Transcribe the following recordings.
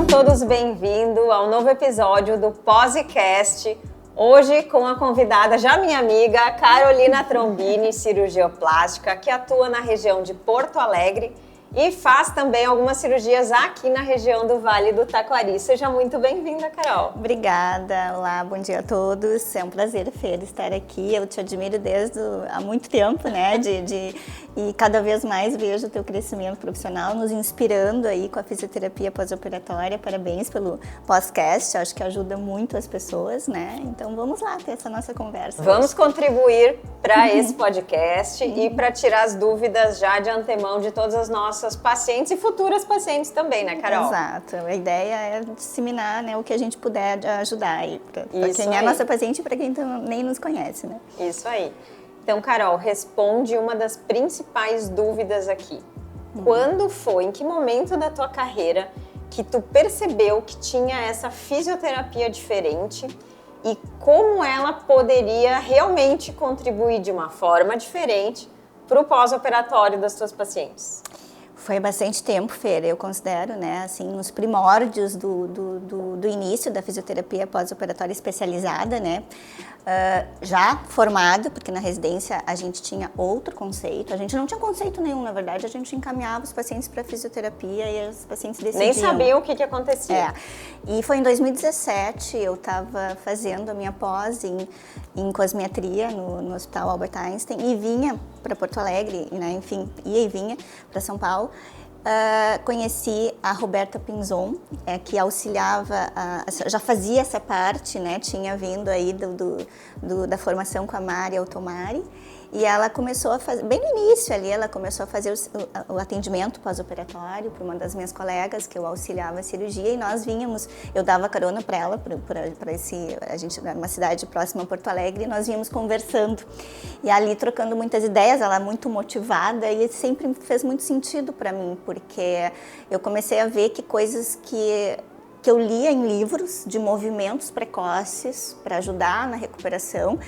Sejam todos bem-vindos ao novo episódio do Posecast. Hoje com a convidada, já minha amiga, Carolina Trombini, cirurgioplástica, que atua na região de Porto Alegre e faz também algumas cirurgias aqui na região do Vale do Taquari. Seja muito bem-vinda, Carol. Obrigada. Olá, bom dia a todos. É um prazer, Fê, estar aqui. Eu te admiro há muito tempo, né? E cada vez mais vejo o teu crescimento profissional, nos inspirando aí com a fisioterapia pós-operatória. Parabéns pelo podcast, acho que ajuda muito as pessoas, né? Então vamos lá ter essa nossa conversa. Vamos contribuir para esse podcast e para tirar as dúvidas já de antemão de todas as nossas pacientes e futuras pacientes também, né, Carol? Exato. A ideia é disseminar, né, o que a gente puder ajudar aí para quem é nossa paciente e para quem nem nos conhece, né? Isso aí. Então, Carol, responde uma das principais dúvidas aqui. Quando foi, em que momento da tua carreira que tu percebeu que tinha essa fisioterapia diferente e como ela poderia realmente contribuir de uma forma diferente para o pós-operatório das tuas pacientes? Foi bastante tempo, Fer, eu considero, né, assim, nos primórdios do início da fisioterapia pós-operatória especializada, né, já formada, porque na residência a gente tinha outro conceito, a gente não tinha conceito nenhum, na verdade, a gente encaminhava os pacientes para fisioterapia e os pacientes decidiam. Nem sabiam o que acontecia. E foi em 2017, eu estava fazendo a minha pós em cosmetria no Hospital Albert Einstein e vinha para Porto Alegre, né, enfim, ia e vinha para São Paulo. Conheci a Roberta Pinzon, que auxiliava, já fazia essa parte, né, tinha vindo aí da formação com a Mari Altomari, e ela começou a fazer, bem no início ali, ela começou a fazer o atendimento pós-operatório para uma das minhas colegas, que eu auxiliava a cirurgia, e nós vínhamos, eu dava carona para ela, a gente era uma cidade próxima a Porto Alegre, e nós vínhamos conversando, e ali trocando muitas ideias, ela muito motivada, e sempre fez muito sentido para mim, porque eu comecei a ver que coisas que eu lia em livros de movimentos precoces para ajudar na recuperação,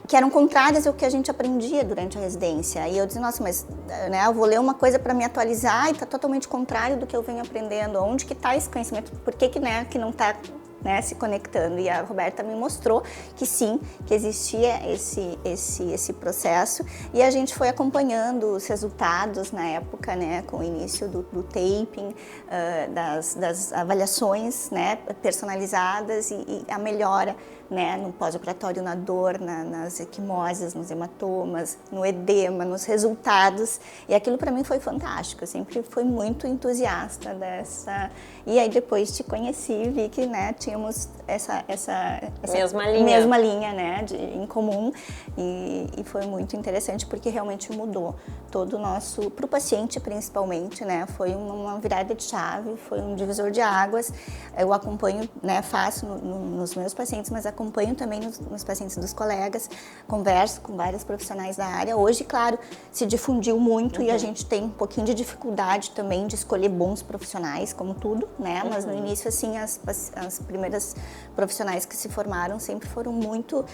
que eram contrárias ao que a gente aprendia durante a residência. E eu disse, nossa, mas né, eu vou ler uma coisa para me atualizar e está totalmente contrário do que eu venho aprendendo. Onde que está esse conhecimento? Por que que não está, né, se conectando? E a Roberta me mostrou que sim, que existia esse processo, e a gente foi acompanhando os resultados na época, né, com o início do taping, das avaliações, né, personalizadas e a melhora, né, no pós-operatório, na dor, nas equimoses, nos hematomas, no edema, nos resultados, e aquilo para mim foi fantástico. Eu sempre fui muito entusiasta dessa, e aí depois te conheci e vi que, né, tínhamos essa mesma linha, né, em comum, e foi muito interessante porque realmente mudou todo o nosso, para o paciente principalmente, né, foi uma virada de chave, foi um divisor de águas. Eu acompanho, né, faço nos meus pacientes, mas acompanho também nos pacientes dos colegas, converso com vários profissionais da área. Hoje, claro, se difundiu muito e a gente tem um pouquinho de dificuldade também de escolher bons profissionais, como tudo, né? Mas no início, assim, as primeiras profissionais que se formaram sempre foram muito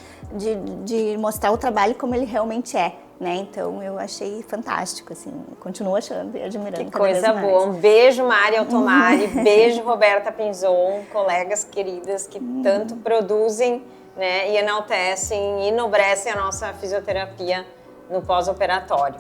de mostrar o trabalho como ele realmente é, né? Então eu achei fantástico, assim, continuo achando e admirando. Que coisa boa. Um beijo, Mari Altomari, beijo, Roberta Pinzon, colegas queridas que tanto produzem, né, e enaltecem e enobrecem a nossa fisioterapia no pós-operatório.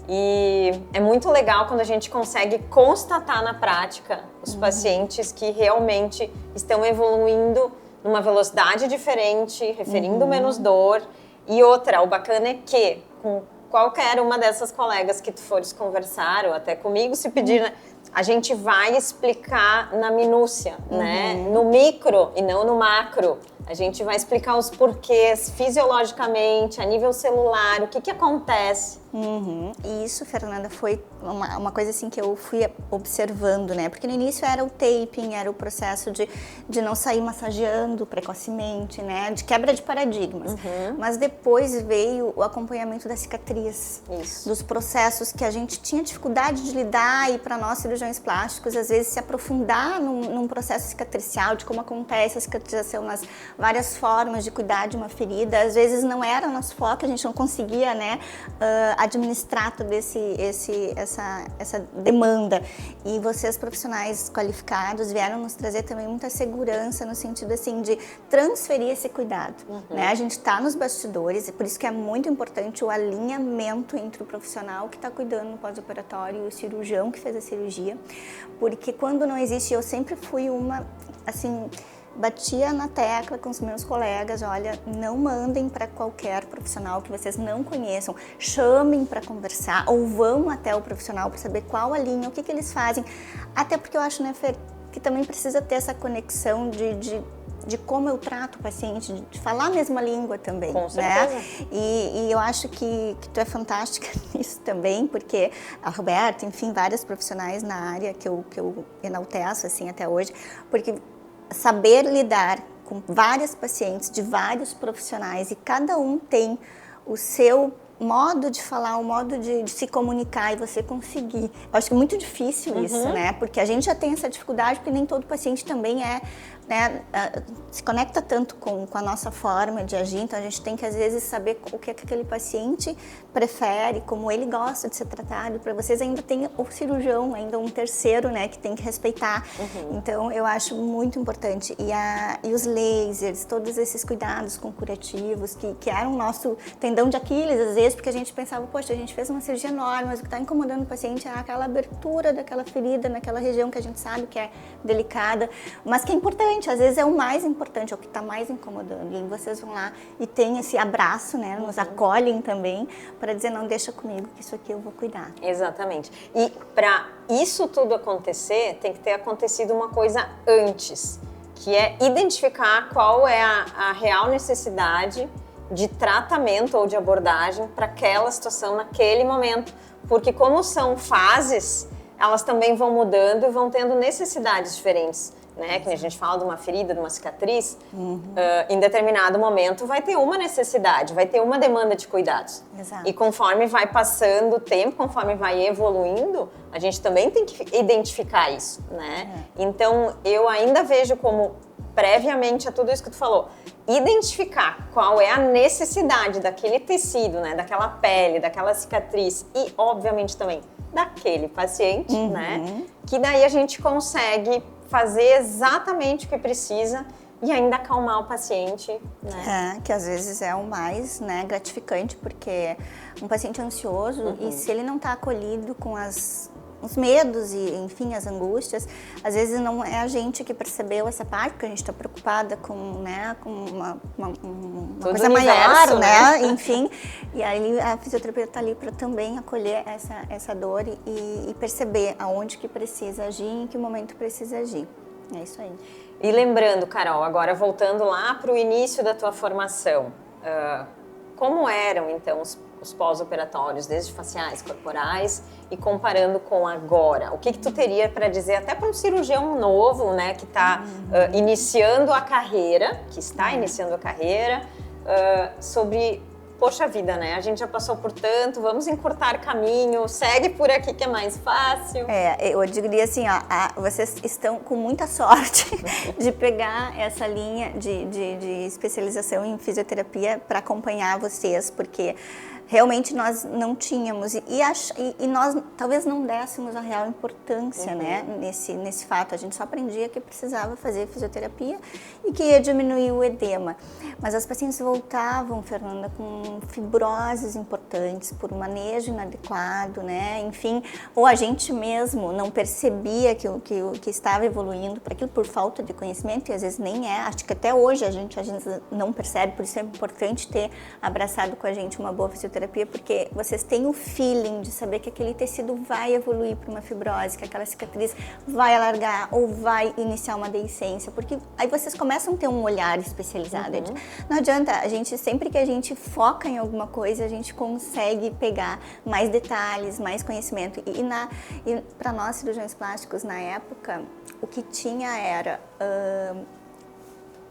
E é muito legal quando a gente consegue constatar na prática os pacientes que realmente estão evoluindo numa velocidade diferente, referindo menos dor. E outra, o bacana é que com qualquer uma dessas colegas que tu fores conversar, ou até comigo, se pedir, né, a gente vai explicar na minúcia, né? No micro e não no macro. A gente vai explicar os porquês fisiologicamente, a nível celular, o que acontece. E isso, Fernanda, foi uma coisa assim que eu fui observando, né? Porque no início era o taping, era o processo de não sair massageando precocemente, né? De quebra de paradigmas. Mas depois veio o acompanhamento da cicatriz, dos processos que a gente tinha dificuldade de lidar, e para nós cirurgiões plásticos, às vezes se aprofundar num processo cicatricial, de como acontece a cicatrização nas várias formas de cuidar de uma ferida. Às vezes não era o nosso foco, a gente não conseguia, né, administrar toda essa demanda. E vocês, profissionais qualificados, vieram nos trazer também muita segurança no sentido assim de transferir esse cuidado, né? A gente está nos bastidores e por isso que é muito importante o alinhamento entre o profissional que está cuidando no pós-operatório e o cirurgião que fez a cirurgia, porque quando não existe, eu sempre fui uma, assim, batia na tecla com os meus colegas, olha, não mandem para qualquer profissional que vocês não conheçam, chamem para conversar ou vão até o profissional para saber qual a linha, o que eles fazem, até porque eu acho, né, Fer, que também precisa ter essa conexão de como eu trato o paciente, de falar a mesma língua também, com certeza. Né? E eu acho que tu é fantástica nisso também, porque a Roberta, enfim, vários profissionais na área que eu enalteço assim até hoje, porque saber lidar com vários pacientes de vários profissionais e cada um tem o seu modo de falar, o modo de se comunicar e você conseguir. Eu acho que é muito difícil isso, né? Porque a gente já tem essa dificuldade, porque nem todo paciente também né, se conecta tanto com a nossa forma de agir, então a gente tem que às vezes saber o que aquele paciente prefere, como ele gosta de ser tratado. Para vocês ainda tem o cirurgião, ainda um terceiro, né, que tem que respeitar. Então eu acho muito importante. E os lasers, todos esses cuidados com curativos, que eram o nosso tendão de Aquiles, às vezes, porque a gente pensava, poxa, a gente fez uma cirurgia enorme, mas o que está incomodando o paciente é aquela abertura daquela ferida naquela região que a gente sabe que é delicada, mas que é importante. Às vezes é o mais importante, é o que está mais incomodando. E aí vocês vão lá e tem esse abraço, né? Nos acolhem também para dizer, não, deixa comigo que isso aqui eu vou cuidar. Exatamente. E para isso tudo acontecer, tem que ter acontecido uma coisa antes, que é identificar qual é a real necessidade de tratamento ou de abordagem para aquela situação naquele momento. Porque como são fases, elas também vão mudando e vão tendo necessidades diferentes. Né? Que a gente fala de uma ferida, de uma cicatriz, em determinado momento vai ter uma necessidade, vai ter uma demanda de cuidados. Exato. E conforme vai passando o tempo, conforme vai evoluindo, a gente também tem que identificar isso, né? Então, eu ainda vejo como, previamente a tudo isso que tu falou, identificar qual é a necessidade daquele tecido, né? Daquela pele, daquela cicatriz e, obviamente, também daquele paciente, né? Que daí a gente consegue fazer exatamente o que precisa e ainda acalmar o paciente, né? Que às vezes é o mais, né, gratificante, porque um paciente ansioso, e se ele não está acolhido com os medos e, enfim, as angústias, às vezes não é a gente que percebeu essa parte, porque a gente está preocupada com, né, com uma coisa maior, né? Enfim, e aí a fisioterapia está ali para também acolher essa dor e perceber aonde que precisa agir e em que momento precisa agir. É isso aí. E lembrando, Carol, agora voltando lá para o início da tua formação, como eram então os pós-operatórios, desde faciais, corporais, e comparando com agora? O que tu teria para dizer até para um cirurgião novo, né, que está iniciando a carreira, sobre, poxa vida, né, a gente já passou por tanto, vamos encurtar caminho, segue por aqui que é mais fácil. Eu diria assim, ó, vocês estão com muita sorte de pegar essa linha de especialização em fisioterapia para acompanhar vocês, porque realmente nós não tínhamos e nós talvez não dessemos a real importância, né, nesse fato. A gente só aprendia que precisava fazer fisioterapia e que ia diminuir o edema. Mas as pacientes voltavam, Fernanda, com fibroses importantes por um manejo inadequado, né, enfim, ou a gente mesmo não percebia que estava evoluindo para aquilo por falta de conhecimento, e às vezes nem é. Acho que até hoje a gente não percebe, por isso é importante ter abraçado com a gente uma boa fisioterapia, porque vocês têm o feeling de saber que aquele tecido vai evoluir para uma fibrose, que aquela cicatriz vai alargar ou vai iniciar uma deiscência, porque aí vocês começam a ter um olhar especializado. Não adianta, sempre que a gente foca em alguma coisa, a gente consegue pegar mais detalhes, mais conhecimento. E para nós, cirurgiões plásticos, na época, o que tinha era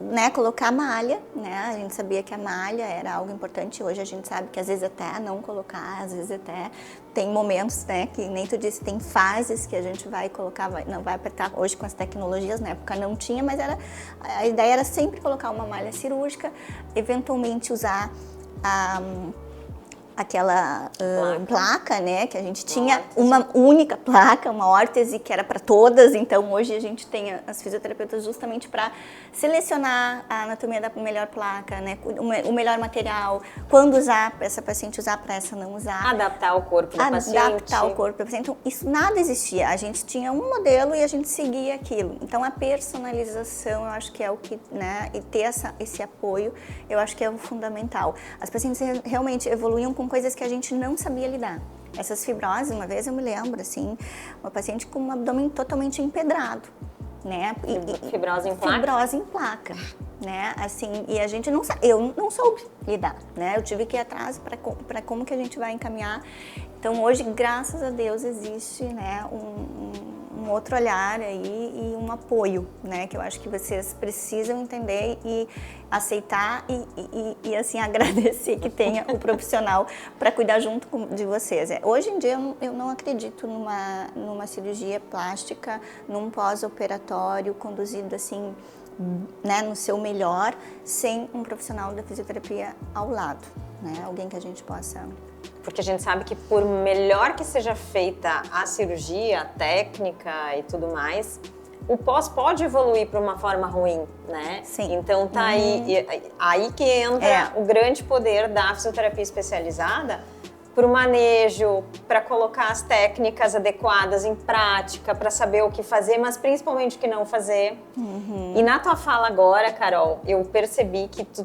né, colocar malha, né? A gente sabia que a malha era algo importante. Hoje a gente sabe que às vezes até não colocar, às vezes até tem momentos, né, que nem tu disse, tem fases que a gente vai colocar, não vai apertar. Hoje com as tecnologias, na época não tinha, mas a ideia era sempre colocar uma malha cirúrgica, eventualmente usar aquela placa, né, que a gente tinha uma única placa, uma órtese que era para todas, então hoje a gente tem as fisioterapeutas justamente para selecionar a anatomia da melhor placa, né, o melhor material, quando usar, para essa paciente usar, para essa não usar. Adaptar o corpo da paciente. Adaptar o corpo da paciente. Então, isso nada existia, a gente tinha um modelo e a gente seguia aquilo. Então, a personalização, eu acho que é o que, né, e ter esse apoio, eu acho que é o fundamental. As pacientes realmente evoluíam com coisas que a gente não sabia lidar. Essas fibroses, uma vez eu me lembro, assim, uma paciente com um abdômen totalmente empedrado, né? Fibrose em placa? Fibrose em placa, né? Assim, e a gente não sabe, eu não soube lidar, né? Eu tive que ir atrás para como que a gente vai encaminhar. Então, hoje, graças a Deus, existe, né, um outro olhar aí e um apoio, né, que eu acho que vocês precisam entender e aceitar e assim, agradecer que tenha o profissional para cuidar junto de vocês. Hoje em dia, eu não acredito numa cirurgia plástica, num pós-operatório conduzido assim, né, no seu melhor, sem um profissional da fisioterapia ao lado, né, alguém que a gente possa... Porque a gente sabe que por melhor que seja feita a cirurgia, a técnica e tudo mais, o pós pode evoluir para uma forma ruim, né? Sim. Então tá aí que entra o grande poder da fisioterapia especializada para o manejo, para colocar as técnicas adequadas em prática, para saber o que fazer, mas principalmente o que não fazer. E na tua fala agora, Carol, eu percebi que tu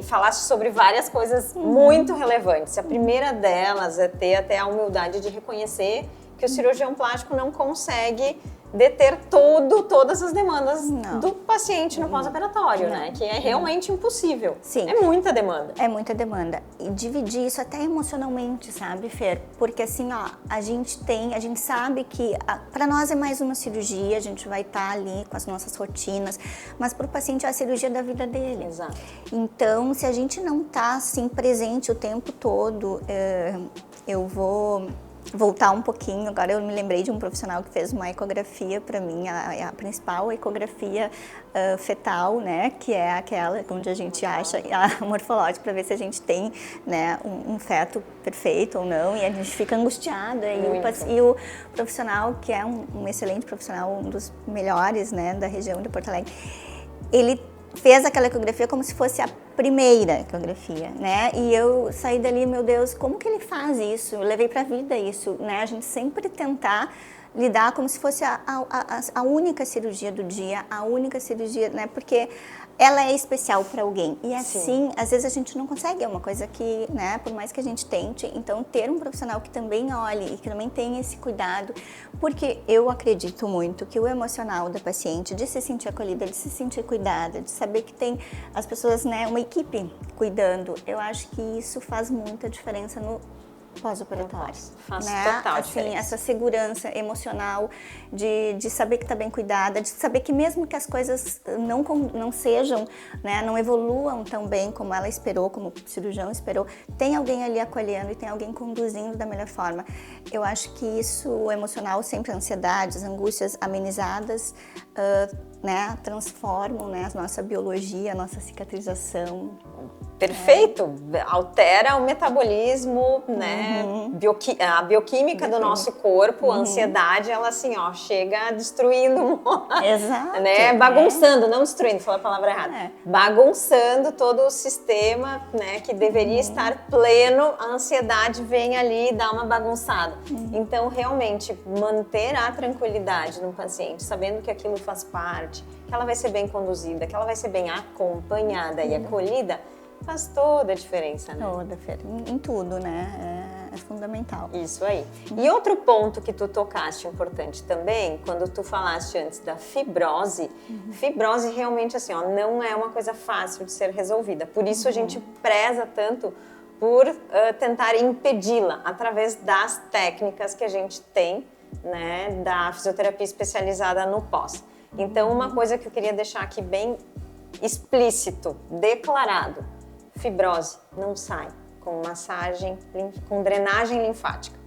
falaste sobre várias coisas muito relevantes. A primeira delas é ter até a humildade de reconhecer que o cirurgião plástico não consegue deter todas as demandas do paciente no pós-operatório, né? Que é realmente impossível. Sim. É muita demanda. É muita demanda. E dividir isso até emocionalmente, sabe, Fer? Porque assim, ó, a gente sabe que para nós é mais uma cirurgia, a gente vai estar ali com as nossas rotinas, mas para o paciente é a cirurgia da vida dele. Exato. Então, se a gente não tá assim presente o tempo todo, eu vou voltar um pouquinho. Agora eu me lembrei de um profissional que fez uma ecografia para mim, a principal ecografia fetal, né, que é aquela onde a gente acha a morfológica para ver se a gente tem, né, um feto perfeito ou não, e a gente fica angustiada. E o profissional, que é um excelente profissional, um dos melhores, né, da região de Porto Alegre, ele fez aquela ecografia como se fosse a primeira ecografia, né? E eu saí dali, meu Deus, como que ele faz isso? Eu levei pra vida isso, né? A gente sempre tentar lidar como se fosse a única cirurgia do dia, a única cirurgia, né? Porque ela é especial para alguém. E assim, às vezes a gente não consegue, é uma coisa que, né, por mais que a gente tente, então ter um profissional que também olhe e que também tenha esse cuidado, porque eu acredito muito que o emocional da paciente, de se sentir acolhida, de se sentir cuidada, de saber que tem as pessoas, né, uma equipe cuidando, eu acho que isso faz muita diferença no pós-operatório. Faz né? total assim, diferença. Essa segurança emocional de saber que está bem cuidada, de saber que mesmo que as coisas não sejam, né, não evoluam tão bem como ela esperou, como o cirurgião esperou, tem alguém ali acolhendo e tem alguém conduzindo da melhor forma. Eu acho que isso, o emocional, sempre ansiedades, angústias amenizadas, né, transformam, né, a nossa biologia, a nossa cicatrização. Perfeito! Altera o metabolismo, né? A bioquímica do nosso corpo, a ansiedade, ela assim, ó, chega destruindo, Exato, né? Bagunçando, não destruindo, falei a palavra errada. Bagunçando todo o sistema, né? Que deveria estar pleno, a ansiedade vem ali e dá uma bagunçada. Então, realmente, manter a tranquilidade no paciente, sabendo que aquilo faz parte, que ela vai ser bem conduzida, que ela vai ser bem acompanhada e acolhida, faz toda a diferença, né? Toda, em tudo, né? É fundamental. Isso aí. E outro ponto que tu tocaste importante também, quando tu falaste antes da fibrose, fibrose realmente assim, ó, não é uma coisa fácil de ser resolvida. Por isso a gente preza tanto por tentar impedi-la através das técnicas que a gente tem, né, da fisioterapia especializada no pós. Então, uma coisa que eu queria deixar aqui bem explícito, declarado: fibrose não sai com massagem, com drenagem linfática.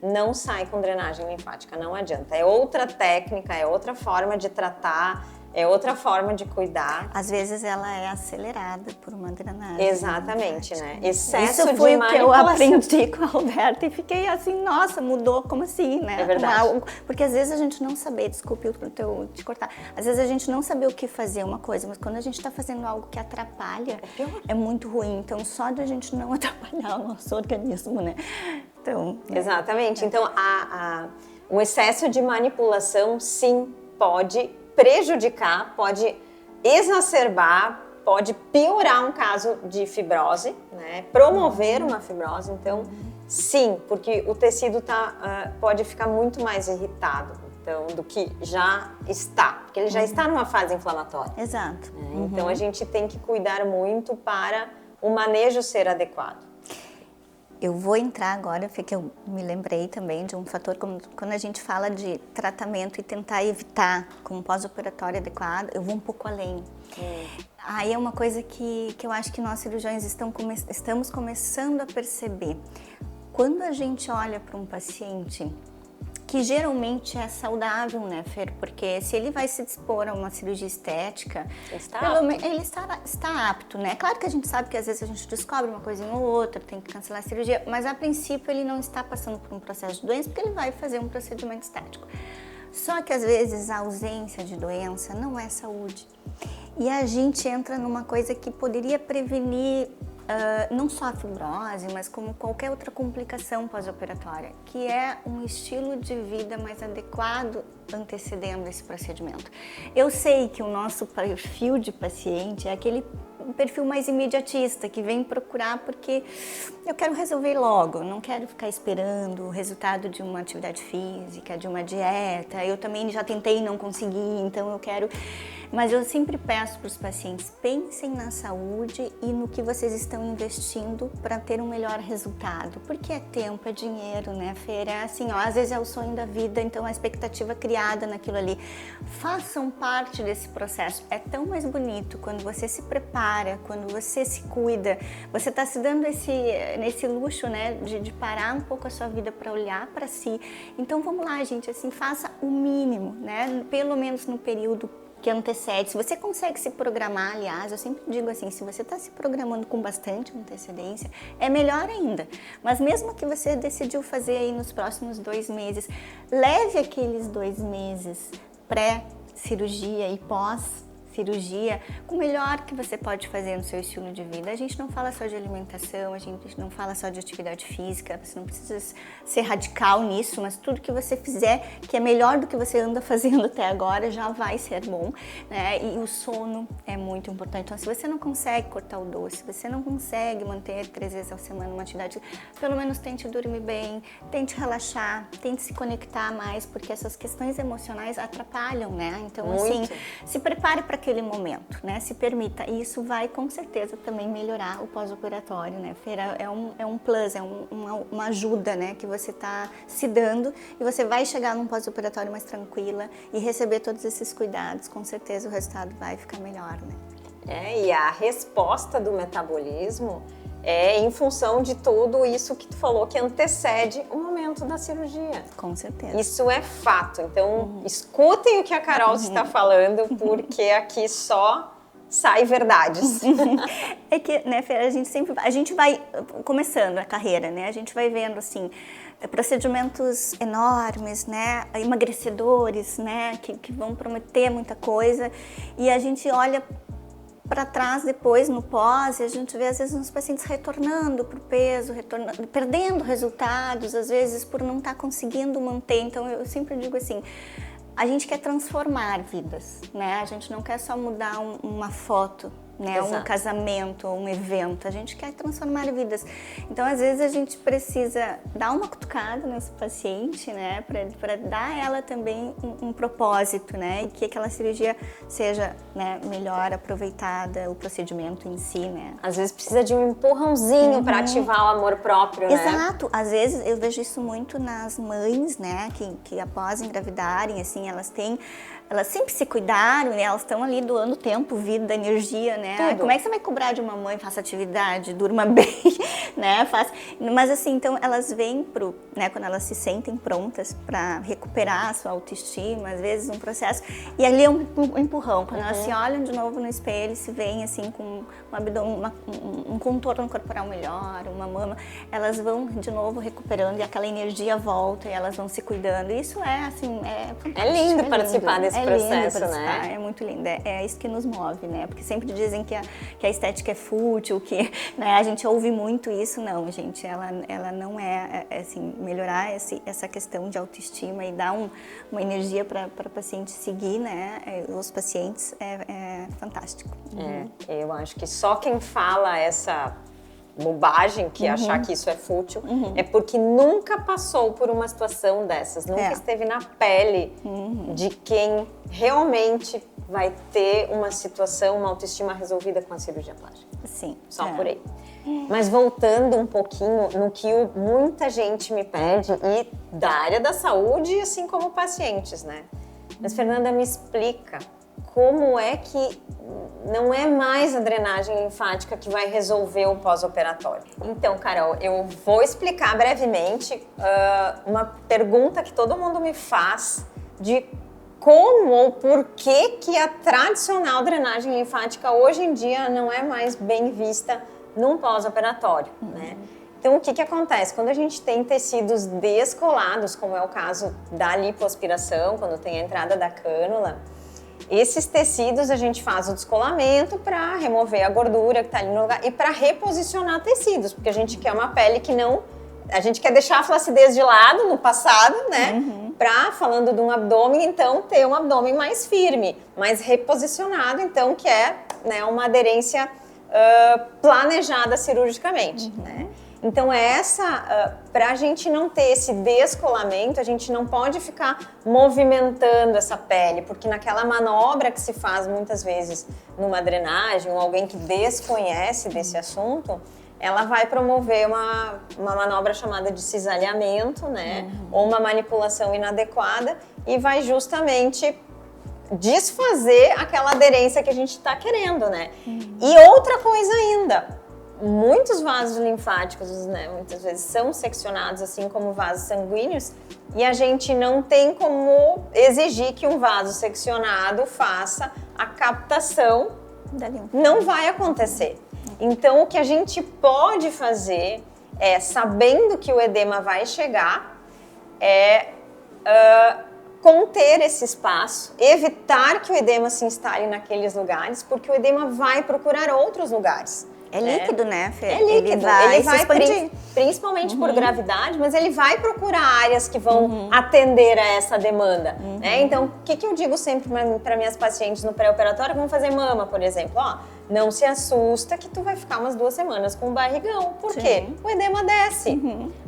Não sai com drenagem linfática, não adianta. É outra técnica, é outra forma de tratar, é outra forma de cuidar. Às vezes ela é acelerada por uma drenagem. Exatamente, né? Excesso Isso foi de o que eu manipulação. aprendi com a Roberta e fiquei assim, nossa, mudou, como assim, né? É verdade. Porque às vezes a gente não sabe, desculpe eu te cortar, às vezes a gente não sabe o que fazer uma coisa, mas quando a gente está fazendo algo que atrapalha, é muito ruim. Então, só de a gente não atrapalhar o nosso organismo, né? Então, Exatamente. Então, o excesso de manipulação, sim, pode prejudicar, pode exacerbar, pode piorar um caso de fibrose, né? Promover uma fibrose. Então, sim, porque o tecido pode ficar muito mais irritado, então, do que já está, porque ele já está numa fase inflamatória. Exato. Né? Então, a gente tem que cuidar muito para o manejo ser adequado. Eu vou entrar agora, porque eu me lembrei também de um fator, quando a gente fala de tratamento e tentar evitar com um pós-operatório adequado, eu vou um pouco além. Aí é uma coisa que eu acho que nós cirurgiões estamos começando a perceber. Quando a gente olha para um paciente que geralmente é saudável, né, Fer? Porque se ele vai se dispor a uma cirurgia estética, ele está apto, né? Claro que a gente sabe que às vezes a gente descobre uma coisinha ou outra, tem que cancelar a cirurgia, mas a princípio ele não está passando por um processo de doença porque ele vai fazer um procedimento estético. Só que às vezes a ausência de doença não é saúde. E a gente entra numa coisa que poderia prevenir não só a fibrose, mas como qualquer outra complicação pós-operatória, que é um estilo de vida mais adequado antecedendo esse procedimento. Eu sei que o nosso perfil de paciente é aquele perfil mais imediatista, que vem procurar porque eu quero resolver logo, não quero ficar esperando o resultado de uma atividade física, de uma dieta. Eu também já tentei e não consegui, então eu quero... Mas eu sempre peço para os pacientes, pensem na saúde e no que vocês estão investindo para ter um melhor resultado. Porque é tempo, é dinheiro, né, Fer? É assim, ó, às vezes é o sonho da vida, então a expectativa criada naquilo ali. Façam parte desse processo. É tão mais bonito quando você se prepara, quando você se cuida. Você está se dando nesse luxo, né, de parar um pouco a sua vida para olhar para si. Então vamos lá, gente, assim, faça o mínimo, né? Pelo menos no período que antecede. Se você consegue se programar, aliás, eu sempre digo assim, se você está se programando com bastante antecedência, é melhor ainda. Mas mesmo que você decidiu fazer aí nos próximos 2 meses, leve aqueles 2 meses pré-cirurgia e pós-cirurgia com o melhor que você pode fazer no seu estilo de vida. A gente não fala só de alimentação, a gente não fala só de atividade física, você não precisa ser radical nisso, mas tudo que você fizer que é melhor do que você anda fazendo até agora já vai ser bom, né? E o sono é muito importante. Então, se você não consegue cortar o doce, se você não consegue manter 3 vezes ao semana uma atividade, pelo menos tente dormir bem, tente relaxar, tente se conectar mais, porque essas questões emocionais atrapalham, né? Então, muito. Assim, se prepare para aquele momento, né? Se permita. E isso vai, com certeza, também melhorar o pós-operatório, né, Fer? É um plus, é uma ajuda, né? Que você está se dando e você vai chegar num pós-operatório mais tranquila e receber todos esses cuidados. Com certeza o resultado vai ficar melhor, né? E a resposta do metabolismo é em função de tudo isso que tu falou, que antecede o momento da cirurgia. Com certeza. Isso é fato. Então, escutem o que a Carol está falando, porque aqui só sai verdades. É que, né, Fer, a gente vai começando a carreira, né? A gente vai vendo, assim, procedimentos enormes, né? Emagrecedores, né? Que vão prometer muita coisa. E a gente olha para trás depois, no pós, e a gente vê às vezes uns pacientes retornando para o peso, perdendo resultados, às vezes por não estar conseguindo manter. Então eu sempre digo assim, a gente quer transformar vidas, né? A gente não quer só mudar uma foto, né? Exato. Um casamento ou um evento, a gente quer transformar vidas. Então, às vezes, a gente precisa dar uma cutucada nesse paciente, né? Para dar a ela também um propósito, né? E que aquela cirurgia seja, né, melhor aproveitada, o procedimento em si, né? Às vezes precisa de um empurrãozinho para ativar o amor próprio, né? Exato. Às vezes, eu vejo isso muito nas mães, né? Que após engravidarem, assim, elas têm elas sempre se cuidaram, né? Elas estão ali doando tempo, vida, energia, né? Tudo. Como é que você vai cobrar de uma mãe? Faça atividade, durma bem, né? Mas assim, então elas vêm né? Quando elas se sentem prontas para recuperar a sua autoestima, às vezes um processo, e ali é um empurrão. Quando elas se olham de novo no espelho, se veem assim com um abdômen, um contorno corporal melhor, uma mama, elas vão de novo recuperando e aquela energia volta e elas vão se cuidando. Isso é assim, é fantástico. É lindo participar desse processo, né? É muito lindo, é isso que nos move, né? Porque sempre dizem que a estética é fútil, que, né, a gente ouve muito isso. Não, gente, ela não é assim, melhorar essa questão de autoestima e dar uma energia para o paciente seguir, né? Os pacientes é fantástico. Eu acho que só quem fala essa bobagem, que achar que isso é fútil, é porque nunca passou por uma situação dessas, nunca esteve na pele de quem realmente vai ter uma situação, uma autoestima resolvida com a cirurgia plástica. Sim. Só por aí. Mas voltando um pouquinho no que muita gente me pede, e da área da saúde, assim como pacientes, né? Mas, Fernanda, me explica como é que não é mais a drenagem linfática que vai resolver o pós-operatório. Então, Carol, eu vou explicar brevemente uma pergunta que todo mundo me faz de como ou por que a tradicional drenagem linfática hoje em dia não é mais bem vista num pós-operatório, né? Então, o que acontece? Quando a gente tem tecidos descolados, como é o caso da lipoaspiração, quando tem a entrada da cânula, esses tecidos a gente faz o descolamento para remover a gordura que está ali no lugar e para reposicionar tecidos, porque a gente quer uma pele que não... A gente quer deixar a flacidez de lado no passado, né? Falando de um abdômen, então, ter um abdômen mais firme, mais reposicionado, então, que é, né, uma aderência planejada cirurgicamente, né? Então, para a gente não ter esse descolamento, a gente não pode ficar movimentando essa pele, porque naquela manobra que se faz muitas vezes numa drenagem, ou alguém que desconhece desse assunto, ela vai promover uma manobra chamada de cisalhamento, né? Ou uma manipulação inadequada, e vai justamente desfazer aquela aderência que a gente está querendo, né? E outra coisa ainda, muitos vasos linfáticos, né, muitas vezes são seccionados assim como vasos sanguíneos, e a gente não tem como exigir que um vaso seccionado faça a captação da linfa. Não vai acontecer. Então, o que a gente pode fazer é, sabendo que o edema vai chegar, conter esse espaço, evitar que o edema se instale naqueles lugares, porque o edema vai procurar outros lugares. É líquido, né, Fê? É líquido. Ele vai principalmente por gravidade, mas ele vai procurar áreas que vão atender a essa demanda. Né? Então, o que eu digo sempre para minhas pacientes no pré-operatório? Vamos fazer mama, por exemplo. Ó, não se assusta que tu vai ficar umas 2 semanas com barrigão. Por quê? O edema desce.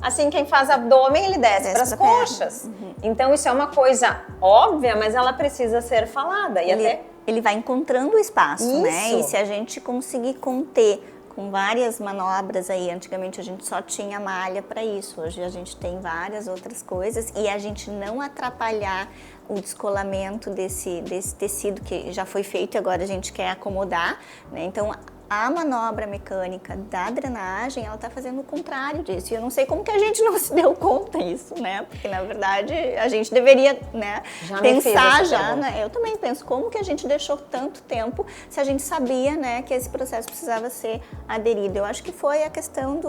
Assim, quem faz abdômen, ele desce para as coxas. Então, isso é uma coisa óbvia, mas ela precisa ser falada. E ele vai encontrando o espaço, né? E se a gente conseguir conter com várias manobras aí, antigamente a gente só tinha malha para isso, hoje a gente tem várias outras coisas, e a gente não atrapalhar o descolamento desse tecido que já foi feito e agora a gente quer acomodar, né? Então, a manobra mecânica da drenagem, ela tá fazendo o contrário disso. E eu não sei como que a gente não se deu conta disso, né? Porque, na verdade, a gente deveria, né, pensar já, né? Eu também penso, como que a gente deixou tanto tempo se a gente sabia, né, que esse processo precisava ser aderido. Eu acho que foi a questão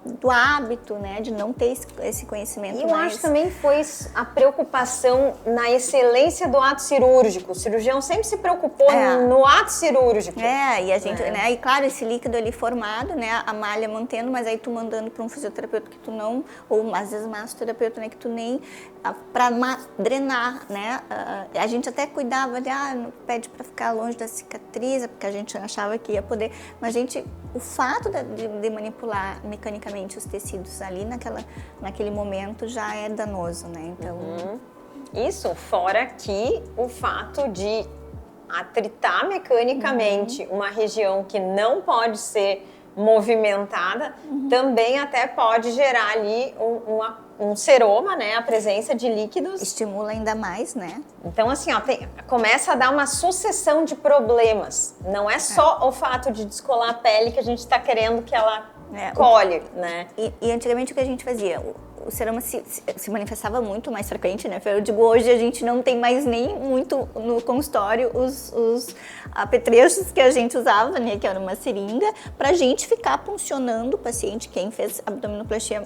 do hábito, né, de não ter esse conhecimento. E eu acho que também foi a preocupação na excelência do ato cirúrgico. O cirurgião sempre se preocupou no ato cirúrgico. E a gente, né? E claro, esse líquido ali formado, né? A malha mantendo, mas aí tu mandando para um fisioterapeuta que tu não, ou às vezes massoterapeuta, né? Que tu nem, para drenar, né? A gente até cuidava de, pede para ficar longe da cicatriz, porque a gente achava que ia poder, mas o fato de manipular mecanicamente os tecidos ali naquele momento já é danoso, né? Então... Isso, fora que o fato de atritar mecanicamente uma região que não pode ser movimentada, também até pode gerar ali um seroma, né? A presença de líquidos. Estimula ainda mais, né? Então, assim, ó, começa a dar uma sucessão de problemas. Não é só o fato de descolar a pele que a gente está querendo que ela colhe, né? E antigamente o que a gente fazia? O seroma se manifestava muito mais frequente, né? Eu digo, hoje a gente não tem mais nem muito no consultório os apetrechos que a gente usava, né? Que era uma seringa, pra gente ficar puncionando o paciente. Quem fez abdominoplastia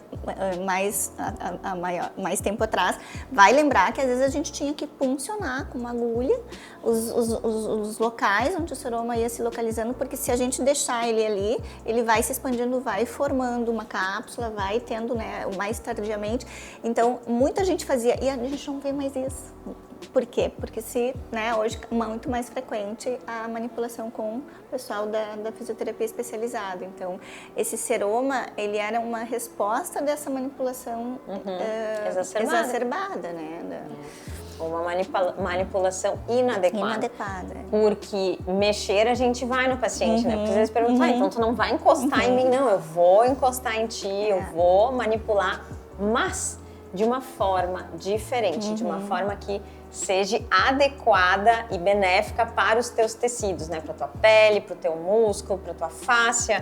mais tempo atrás vai lembrar que às vezes a gente tinha que puncionar com uma agulha os locais onde o seroma ia se localizando, porque se a gente deixar ele ali, ele vai se expandindo, vai formando uma cápsula, vai tendo, né, mais tardiamente. Então, muita gente fazia, e a gente não vê mais isso. Por quê? Porque hoje é muito mais frequente a manipulação com o pessoal da fisioterapia especializada. Então, esse seroma, ele era uma resposta dessa manipulação exacerbada, né? Uma manipulação inadequada. Porque mexer a gente vai no paciente, né? Porque às vezes perguntam, então tu não vai encostar em mim? Não, eu vou encostar em ti, eu vou manipular, mas de uma forma diferente, de uma forma que seja adequada e benéfica para os teus tecidos, né? Para tua pele, para o teu músculo, para tua fáscia,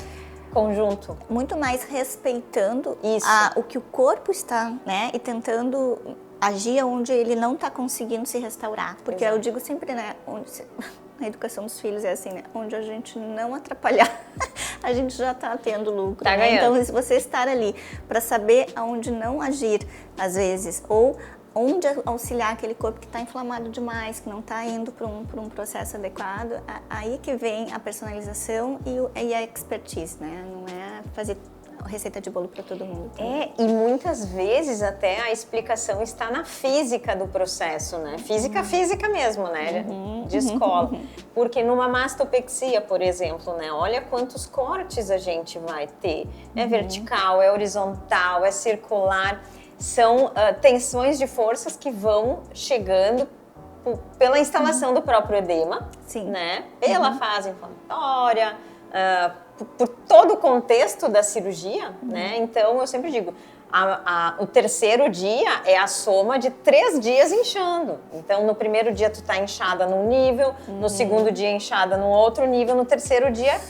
conjunto. Muito mais respeitando o que o corpo está, né? E tentando agir onde ele não está conseguindo se restaurar. Porque eu digo sempre, né? Na educação dos filhos é assim, né? Onde a gente não atrapalhar, a gente já está tendo lucro. Tá né? ganhando. Então, se você estar ali para saber aonde não agir, às vezes, ou onde auxiliar aquele corpo que está inflamado demais, que não está indo para um processo adequado, aí que vem a personalização e a expertise, né? Não é fazer receita de bolo para todo mundo. E muitas vezes até a explicação está na física do processo, né? Física mesmo, né? De escola. Porque numa mastopexia, por exemplo, né? Olha quantos cortes a gente vai ter. É vertical, é horizontal, é circular. São tensões de forças que vão chegando pela instalação do próprio edema, né? Pela fase inflamatória, por todo o contexto da cirurgia, né? Então, eu sempre digo, o terceiro dia é a soma de 3 dias inchando. Então, no primeiro dia tu tá inchada num nível, no segundo dia inchada num outro nível, no terceiro dia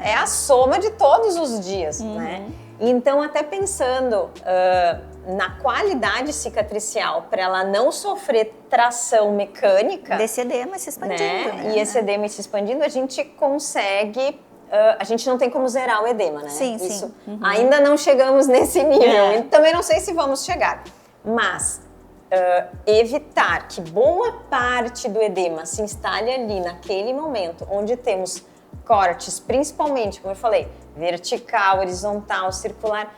é a soma de todos os dias, né? Então, até pensando na qualidade cicatricial, para ela não sofrer tração mecânica... Desse edema se expandindo, né? E esse edema se expandindo, a gente consegue... a gente não tem como zerar o edema, né? Sim. Ainda não chegamos nesse nível. E também não sei se vamos chegar. Mas evitar que boa parte do edema se instale ali naquele momento, onde temos cortes, principalmente, como eu falei, vertical, horizontal, circular,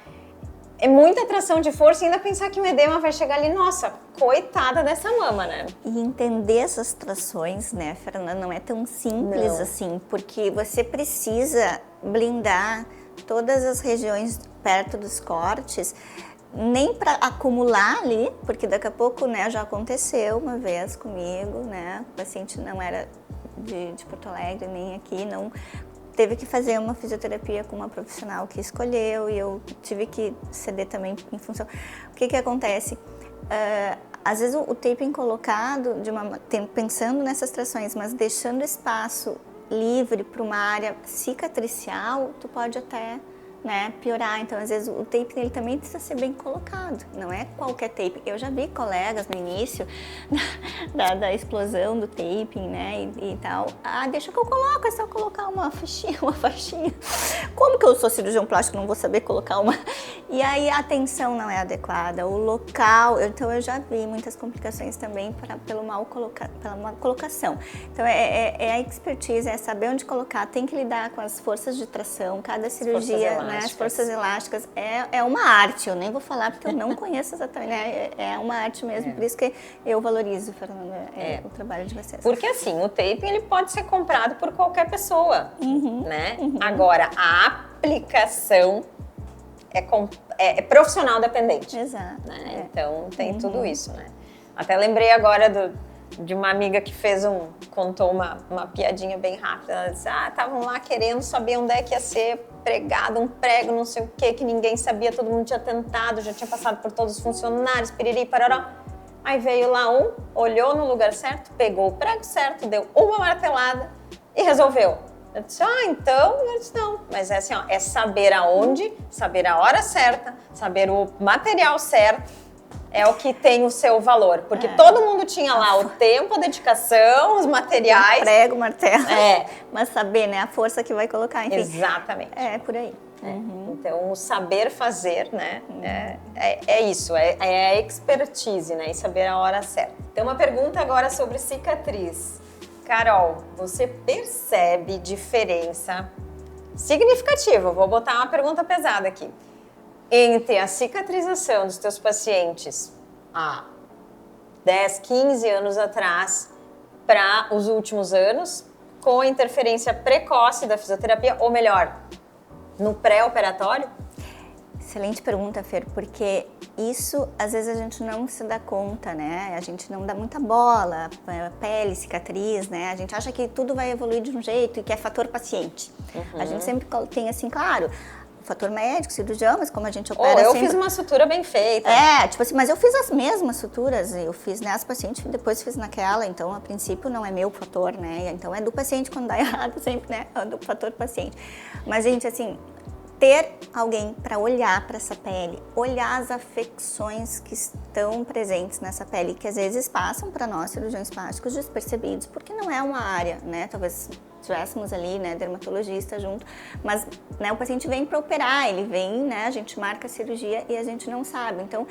é muita atração de força e ainda pensar que o edema vai chegar ali, nossa, coitada dessa mama, né? E entender essas trações, né, Fernanda, não é tão simples assim, porque você precisa blindar todas as regiões perto dos cortes, nem para acumular ali, porque daqui a pouco, né, já aconteceu uma vez comigo, né, o paciente não era de Porto Alegre, nem aqui, não... Teve que fazer uma fisioterapia com uma profissional que escolheu e eu tive que ceder também em função... O que acontece? Às vezes o taping colocado, pensando nessas trações, mas deixando espaço livre para uma área cicatricial, tu pode até... né, piorar. Então, às vezes, o taping ele também precisa ser bem colocado, não é qualquer taping. Eu já vi colegas no início da explosão do taping, né, e tal. Deixa que eu coloco, é só colocar uma faixinha. Como que eu sou cirurgião plástico, não vou saber colocar uma? E aí a tensão não é adequada, o local, então eu já vi muitas complicações também pela má colocação. Então, é a expertise, é saber onde colocar, tem que lidar com as forças de tração, cada cirurgia, né, as forças elásticas, é uma arte, eu nem vou falar porque eu não conheço exatamente, né, é uma arte mesmo, por isso que eu valorizo, Fernanda, o trabalho de vocês. Porque assim, o taping ele pode ser comprado por qualquer pessoa, né? Agora, a aplicação é profissional dependente. Exato. Né? Então, tem tudo isso, né? Até lembrei agora de uma amiga que contou uma piadinha bem rápida. Ela disse, estavam lá querendo saber onde é que ia ser pregada, um prego, não sei o que ninguém sabia, todo mundo tinha tentado, já tinha passado por todos os funcionários, piriri, pararó. Aí veio lá olhou no lugar certo, pegou o prego certo, deu uma martelada e resolveu. Eu disse, então, eu disse, não. Mas é assim, é saber aonde, saber a hora certa, saber o material certo, é o que tem o seu valor. Porque todo mundo tinha lá o tempo, a dedicação, os materiais. O prego, o martelo. Mas saber, né, a força que vai colocar, enfim. Exatamente. É, por aí. Então, o saber fazer, né, é isso, é a expertise, né, e saber a hora certa. Tem uma pergunta agora sobre cicatriz. Carol, você percebe diferença significativa, vou botar uma pergunta pesada aqui, entre a cicatrização dos teus pacientes há 10, 15 anos atrás para os últimos anos, com a interferência precoce da fisioterapia, ou melhor, no pré-operatório? Excelente pergunta, Fer, porque isso às vezes a gente não se dá conta, né? A gente não dá muita bola, pele, cicatriz, né? A gente acha que tudo vai evoluir de um jeito e que é fator paciente. A gente sempre tem assim, claro, o fator médico, cirurgião, mas como a gente opera eu sempre... fiz uma sutura bem feita. Tipo assim, mas eu fiz as mesmas suturas, eu fiz nessa paciente, depois fiz naquela, então a princípio não é meu fator, né? Então é do paciente quando dá errado sempre, né? É do fator paciente. Mas, gente, assim, ter alguém para olhar para essa pele, olhar as afecções que estão presentes nessa pele, que às vezes passam para nós, cirurgiões plásticos, despercebidos, porque não é uma área, né? Talvez tivéssemos ali, né, dermatologista junto, mas, né, o paciente vem para operar, ele vem, né, a gente marca a cirurgia e a gente não sabe. Então,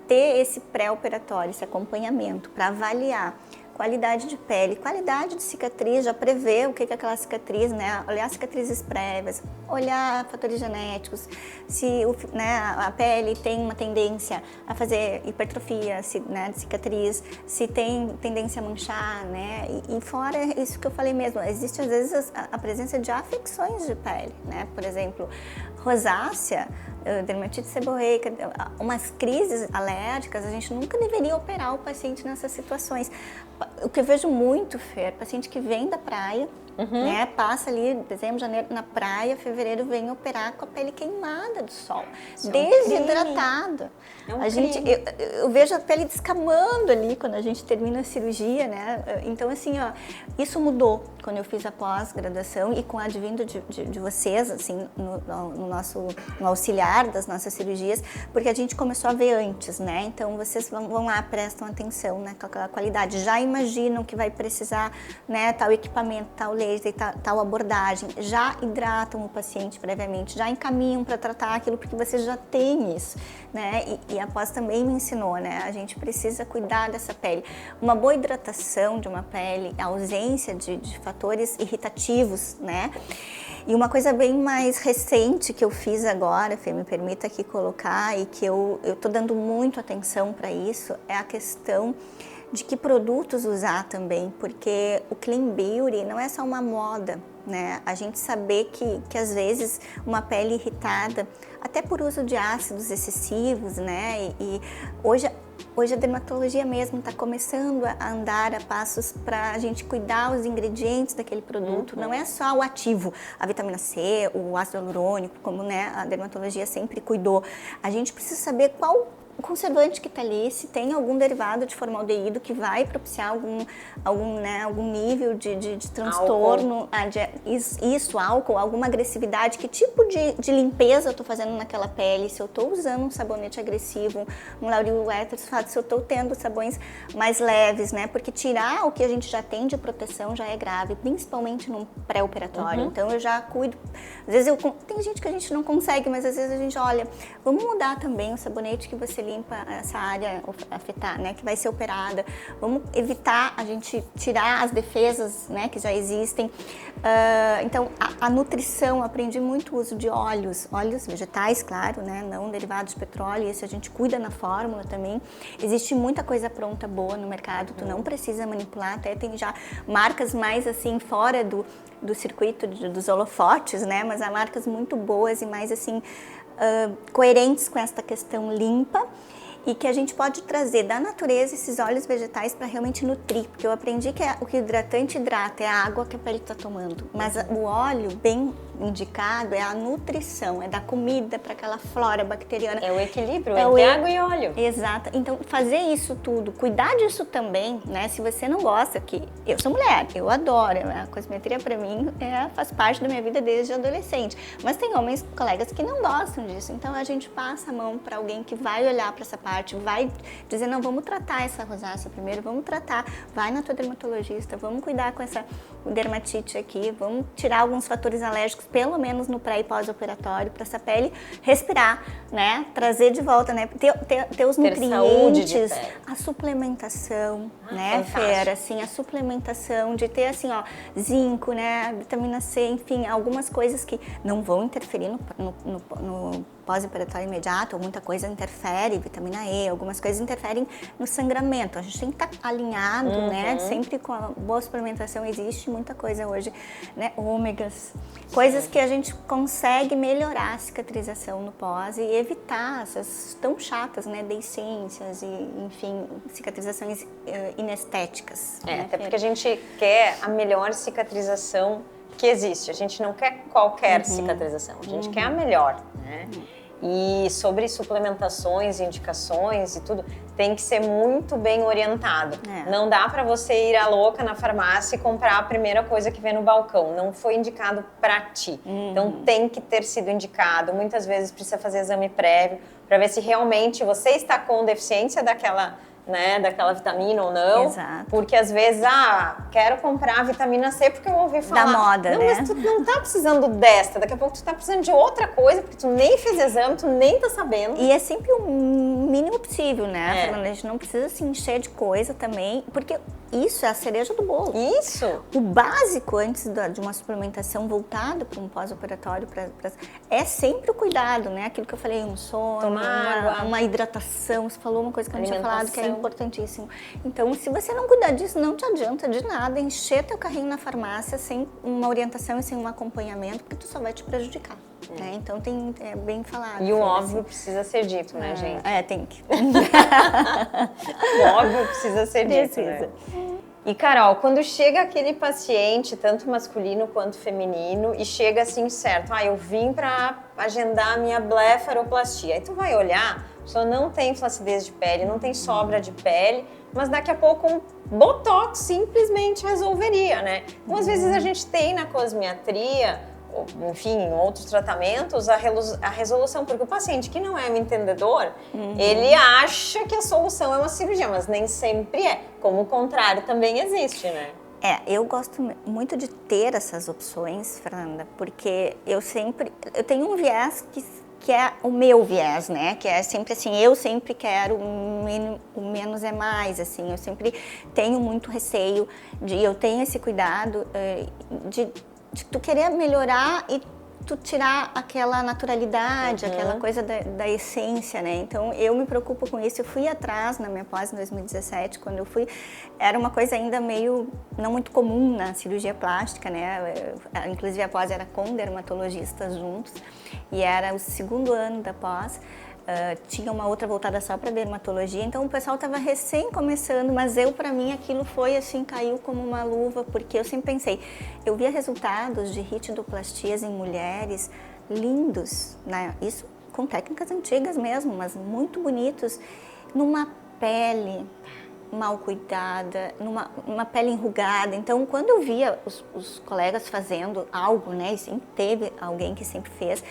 ter esse pré-operatório, esse acompanhamento para avaliar qualidade de pele, qualidade de cicatriz, já prevê o que é aquela cicatriz, né? Olhar cicatrizes prévias, olhar fatores genéticos, se né, a pele tem uma tendência a fazer hipertrofia, né, de cicatriz, se tem tendência a manchar, né? E fora isso que eu falei mesmo, existe às vezes a presença de afecções de pele, né? Por exemplo, rosácea, dermatite seborreica, umas crises alérgicas, a gente nunca deveria operar o paciente nessas situações. O que eu vejo muito, Fer, paciente que vem da praia, né, passa ali dezembro, janeiro na praia, fevereiro vem operar com a pele queimada do sol, desidratada. Eu vejo a pele descamando ali quando a gente termina a cirurgia, né? Então, assim, isso mudou quando eu fiz a pós-graduação e com o advindo de vocês, assim, no auxiliar das nossas cirurgias, porque a gente começou a ver antes, né? Então, vocês vão lá, prestam atenção, né, com aquela qualidade, já imaginam que vai precisar, né, tal equipamento, tal laser, tal abordagem, já hidratam o paciente previamente, já encaminham para tratar aquilo, porque você já tem isso, né? E a pós também me ensinou, né? A gente precisa cuidar dessa pele. Uma boa hidratação de uma pele, a ausência de fatores irritativos, né? E uma coisa bem mais recente que eu fiz agora, Fê, me permita aqui colocar, e que eu tô dando muito atenção para isso, é a questão de que produtos usar também, porque o Clean Beauty não é só uma moda, né? A gente saber que às vezes uma pele irritada, até por uso de ácidos excessivos, né? E hoje a dermatologia mesmo está começando a andar a passos para a gente cuidar os ingredientes daquele produto. Não é só o ativo, a vitamina C, o ácido hialurônico, como, né, a dermatologia sempre cuidou. A gente precisa saber qual o conservante que está ali, se tem algum derivado de formaldeído que vai propiciar algum nível de transtorno, álcool, alguma agressividade, que tipo de limpeza eu estou fazendo naquela pele, se eu estou usando um sabonete agressivo, um Lauril Etter, se eu estou tendo sabões mais leves, né? Porque tirar o que a gente já tem de proteção já é grave, principalmente no pré-operatório. Então eu já cuido, às vezes tem gente que a gente não consegue, mas às vezes a gente olha, vamos mudar também o sabonete que você limpa essa área afetada, né, que vai ser operada. Vamos evitar a gente tirar as defesas, né, que já existem. Então, a nutrição, aprendi muito o uso de óleos vegetais, claro, né, não derivados de petróleo, isso a gente cuida na fórmula também. Existe muita coisa pronta, boa no mercado, tu não precisa manipular, até tem já marcas mais assim, fora do circuito dos holofotes, né, mas há marcas muito boas e mais assim, coerentes com esta questão limpa. e que a gente pode trazer da natureza esses óleos vegetais para realmente nutrir, porque eu aprendi que o que hidratante hidrata é a água que a pele está tomando, mas o óleo bem indicado é a nutrição, é da comida para aquela flora bacteriana. É o equilíbrio entre água e óleo. Exato. Então, fazer isso tudo, cuidar disso também, né? Se você não gosta, que eu sou mulher, eu adoro, né? A cosmetria para mim faz parte da minha vida desde adolescente, mas tem homens, colegas que não gostam disso, então a gente passa a mão para alguém que vai olhar para essa parte, vai dizer, não, vamos tratar essa rosácea primeiro, vamos tratar, vai na tua dermatologista, vamos cuidar com essa dermatite aqui, vamos tirar alguns fatores alérgicos, pelo menos no pré e pós-operatório, para essa pele respirar, né? Trazer de volta, né? Ter os nutrientes, a suplementação, né, Fer? Assim, a suplementação de ter, assim, ó, zinco, né? Vitamina C, enfim, algumas coisas que não vão interferir no pós-operatório imediato, ou muita coisa interfere, vitamina E, algumas coisas interferem no sangramento. A gente tem que estar alinhado, né? Sempre com a boa suplementação, existe muita coisa hoje, né? Ômegas, coisas que a gente consegue melhorar a cicatrização no pós e evitar essas tão chatas, né? Deiscências e, enfim, cicatrizações inestéticas. Né? Até porque a gente quer a melhor cicatrização que existe. A gente não quer qualquer cicatrização, a gente quer a melhor, né? E sobre suplementações, indicações e tudo, tem que ser muito bem orientado. Não dá para você ir à louca na farmácia e comprar a primeira coisa que vê no balcão. Não foi indicado para ti. Então tem que ter sido indicado. Muitas vezes precisa fazer exame prévio para ver se realmente você está com deficiência daquela vitamina ou não. Exato. Porque às vezes, quero comprar a vitamina C porque eu ouvi falar. Da moda, não, né? Mas tu não tá precisando desta, daqui a pouco tu tá precisando de outra coisa, porque tu nem fez exame, tu nem tá sabendo. E é sempre o mínimo possível, né, Fernanda? A gente não precisa se encher de coisa também, porque isso é a cereja do bolo. Isso! O básico antes de uma suplementação voltada para um pós-operatório é sempre o cuidado, né? Aquilo que eu falei, um sono, uma hidratação. Você falou uma coisa que eu não tinha falado, que é importantíssimo. Então, se você não cuidar disso, não te adianta de nada encher teu carrinho na farmácia sem uma orientação e sem um acompanhamento, porque tu só vai te prejudicar. Né? Então, é bem falado. E o óbvio precisa ser dito, né, gente? Tem que. O óbvio precisa ser dito, né? E, Carol, quando chega aquele paciente, tanto masculino quanto feminino, e chega assim, certo, eu vim para agendar a minha blefaroplastia. Aí tu vai olhar, a pessoa não tem flacidez de pele, não tem sobra de pele, mas daqui a pouco um botox simplesmente resolveria, né? Então, às vezes a gente tem na cosmetria, enfim, em outros tratamentos, a resolução, porque o paciente que não é um entendedor, ele acha que a solução é uma cirurgia, mas nem sempre é, como o contrário também existe, né? Eu gosto muito de ter essas opções, Fernanda, porque eu tenho um viés que é o meu viés, né? Que é sempre assim, eu sempre quero o menos é mais, assim, eu sempre tenho muito receio eu tenho esse cuidado de tu querer melhorar e tu tirar aquela naturalidade, aquela coisa da essência, né? Então, eu me preocupo com isso. Eu fui atrás na minha pós em 2017, quando eu fui, era uma coisa ainda meio, não muito comum na cirurgia plástica, né? Inclusive, a pós era com dermatologistas juntos, e era o segundo ano da pós. Tinha uma outra voltada só para dermatologia, então o pessoal estava recém começando, mas para mim aquilo foi assim, caiu como uma luva, porque eu sempre pensei, eu via resultados de retidoplastias em mulheres lindos, né? Isso com técnicas antigas mesmo, mas muito bonitos, numa pele mal cuidada, numa pele enrugada. Então, quando eu via os colegas fazendo algo, né, e sempre teve alguém que sempre fez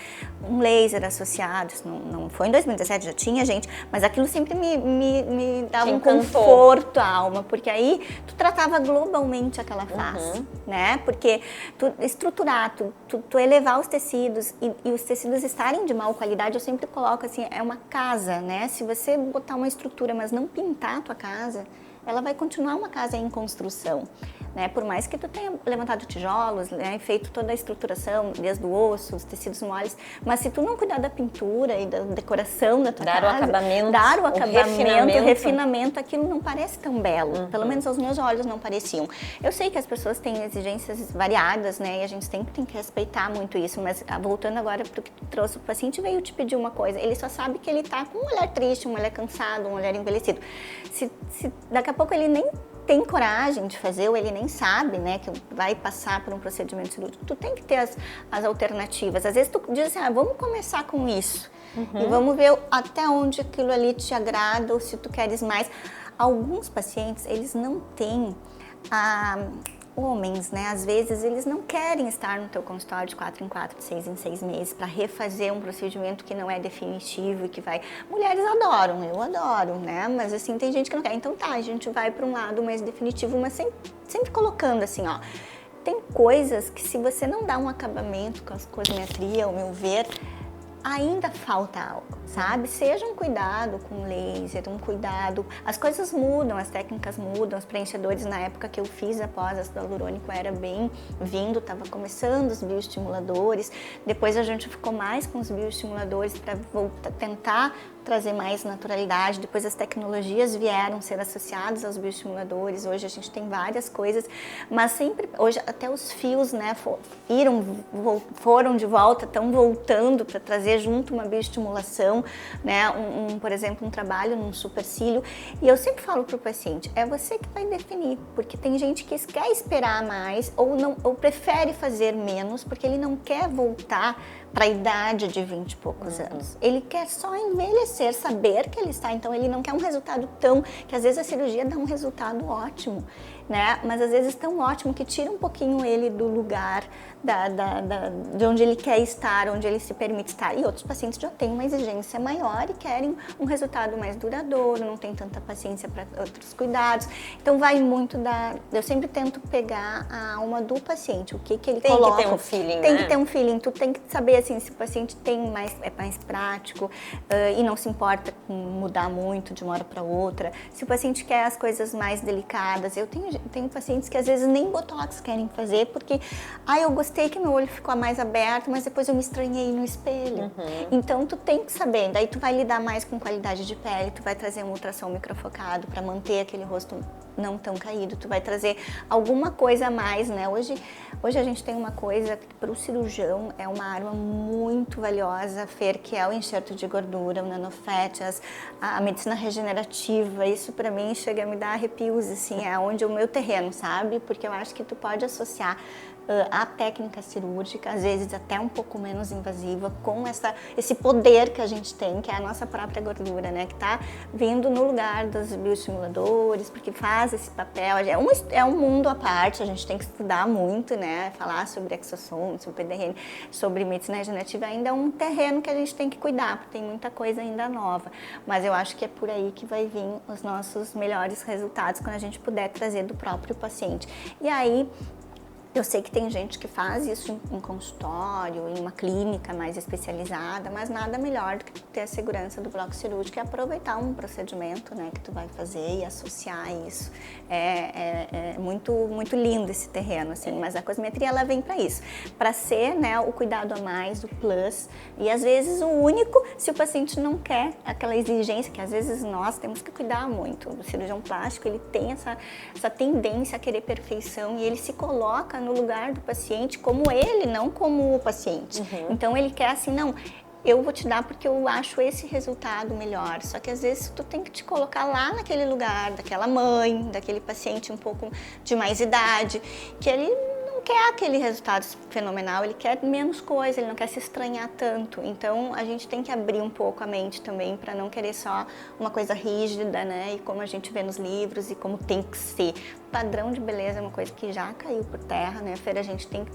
um laser associado, isso não foi em 2017, já tinha gente, mas aquilo sempre me dava um conforto à alma, porque aí tu tratava globalmente aquela face, né, porque tu estruturar, tu elevar os tecidos e os tecidos estarem de mal qualidade, eu sempre coloco assim, é uma casa, né, se você botar uma estrutura, mas não pintar a tua casa, ela vai continuar uma casa em construção, né? Por mais que tu tenha levantado tijolos, né, feito toda a estruturação, desde o osso, os tecidos moles, mas se tu não cuidar da pintura e da decoração da tua dar casa, o acabamento, dar o acabamento, o refinamento, aquilo não parece tão belo. Pelo menos aos meus olhos não pareciam. Eu sei que as pessoas têm exigências variadas, né? E a gente sempre tem que respeitar muito isso, mas voltando agora para o que tu trouxe, o paciente veio te pedir uma coisa, ele só sabe que ele tá com um olhar triste, um olhar cansado, um olhar envelhecido. Se daqui a pouco ele nem tem coragem de fazer, ou ele nem sabe, né, que vai passar por um procedimento cirúrgico, tu tem que ter as alternativas. Às vezes tu diz assim, vamos começar com isso, e vamos ver até onde aquilo ali te agrada, ou se tu queres mais. Alguns pacientes, eles não têm homens, né? Às vezes eles não querem estar no teu consultório de 4 em 4, de 6 em 6 meses para refazer um procedimento que não é definitivo e que vai... Mulheres adoram, eu adoro, né? Mas assim, tem gente que não quer. Então tá, a gente vai para um lado mais definitivo, mas sempre colocando assim, ó. Tem coisas que se você não dá um acabamento com a cosmetria, ao meu ver, ainda falta algo, sabe? Seja um cuidado com laser, um cuidado... As coisas mudam, as técnicas mudam, os preenchedores na época que eu fiz após ácido hialurônico era bem vindo, estava começando os bioestimuladores, depois a gente ficou mais com os bioestimuladores para tentar trazer mais naturalidade, depois as tecnologias vieram ser associadas aos bioestimuladores, hoje a gente tem várias coisas, mas sempre, hoje até os fios, né, foram de volta, estão voltando para trazer junto uma bioestimulação, né, por exemplo, um trabalho num supercílio, e eu sempre falo para o paciente, é você que vai definir, porque tem gente que quer esperar mais ou prefere fazer menos, porque ele não quer voltar para a idade de 20 e poucos anos. Ele quer só envelhecer, saber que ele está, então ele não quer um resultado que às vezes a cirurgia dá um resultado ótimo, né? Mas às vezes tão ótimo que tira um pouquinho ele do lugar de onde ele quer estar, onde ele se permite estar. E outros pacientes já têm uma exigência maior e querem um resultado mais duradouro, não tem tanta paciência para outros cuidados. Então vai muito eu sempre tento pegar a alma do paciente, o que ele coloca. Tem que ter um feeling, Tem que ter um feeling, tu tem que saber assim, se o paciente é mais prático e não se importa com mudar muito de uma hora para outra, se o paciente quer as coisas mais delicadas. Eu tenho pacientes que às vezes nem botox querem fazer porque eu gostei que meu olho ficou mais aberto, mas depois eu me estranhei no espelho. Então tu tem que saber, daí tu vai lidar mais com qualidade de pele, tu vai trazer um ultrassom microfocado para manter aquele rosto não tão caído, tu vai trazer alguma coisa a mais, né? Hoje a gente tem uma coisa que para o cirurgião é uma arma muito valiosa, Fer, que é o enxerto de gordura, o nanofat, a medicina regenerativa. Isso para mim chega a me dar arrepios, assim, é onde o meu terreno, sabe? Porque eu acho que tu pode associar a técnica cirúrgica, às vezes até um pouco menos invasiva, com esse poder que a gente tem, que é a nossa própria gordura, né? Que tá vindo no lugar dos bioestimuladores, porque faz esse papel. É um mundo à parte, a gente tem que estudar muito, né? Falar sobre exossomes, sobre PDRN, sobre medicina regenerativa, ainda é um terreno que a gente tem que cuidar, porque tem muita coisa ainda nova. Mas eu acho que é por aí que vai vir os nossos melhores resultados, quando a gente puder trazer do próprio paciente. E aí, eu sei que tem gente que faz isso em consultório, em uma clínica mais especializada, mas nada melhor do que ter a segurança do bloco cirúrgico e aproveitar um procedimento, né, que tu vai fazer e associar isso. É muito, muito lindo esse terreno, assim, mas a cosmetria ela vem para isso, para ser, né, o cuidado a mais, o plus, e às vezes o único, se o paciente não quer aquela exigência, que às vezes nós temos que cuidar muito. O cirurgião plástico, ele tem essa tendência a querer perfeição e ele se coloca no lugar do paciente como ele, não como o paciente. Então ele quer assim, não, eu vou te dar porque eu acho esse resultado melhor. Só que às vezes tu tem que te colocar lá naquele lugar, daquela mãe, daquele paciente um pouco de mais idade, que ele não quer aquele resultado fenomenal, ele quer menos coisa, ele não quer se estranhar tanto. Então a gente tem que abrir um pouco a mente também para não querer só uma coisa rígida, né? E como a gente vê nos livros e como tem que ser. padrão de beleza é uma coisa que já caiu por terra, né, Fer? A gente tem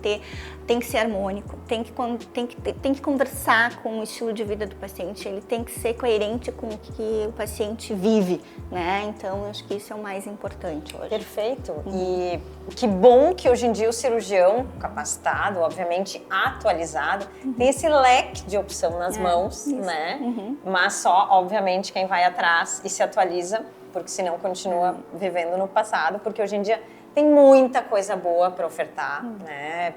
que ser harmônico, tem que conversar com o estilo de vida do paciente, ele tem que ser coerente com o que o paciente vive, né? Então, eu acho que isso é o mais importante hoje. Perfeito. E que bom que hoje em dia o cirurgião capacitado, obviamente atualizado, tem esse leque de opção nas mãos, né? Mas só, obviamente, quem vai atrás e se atualiza, porque senão continua vivendo no passado, porque hoje em dia tem muita coisa boa para ofertar, né?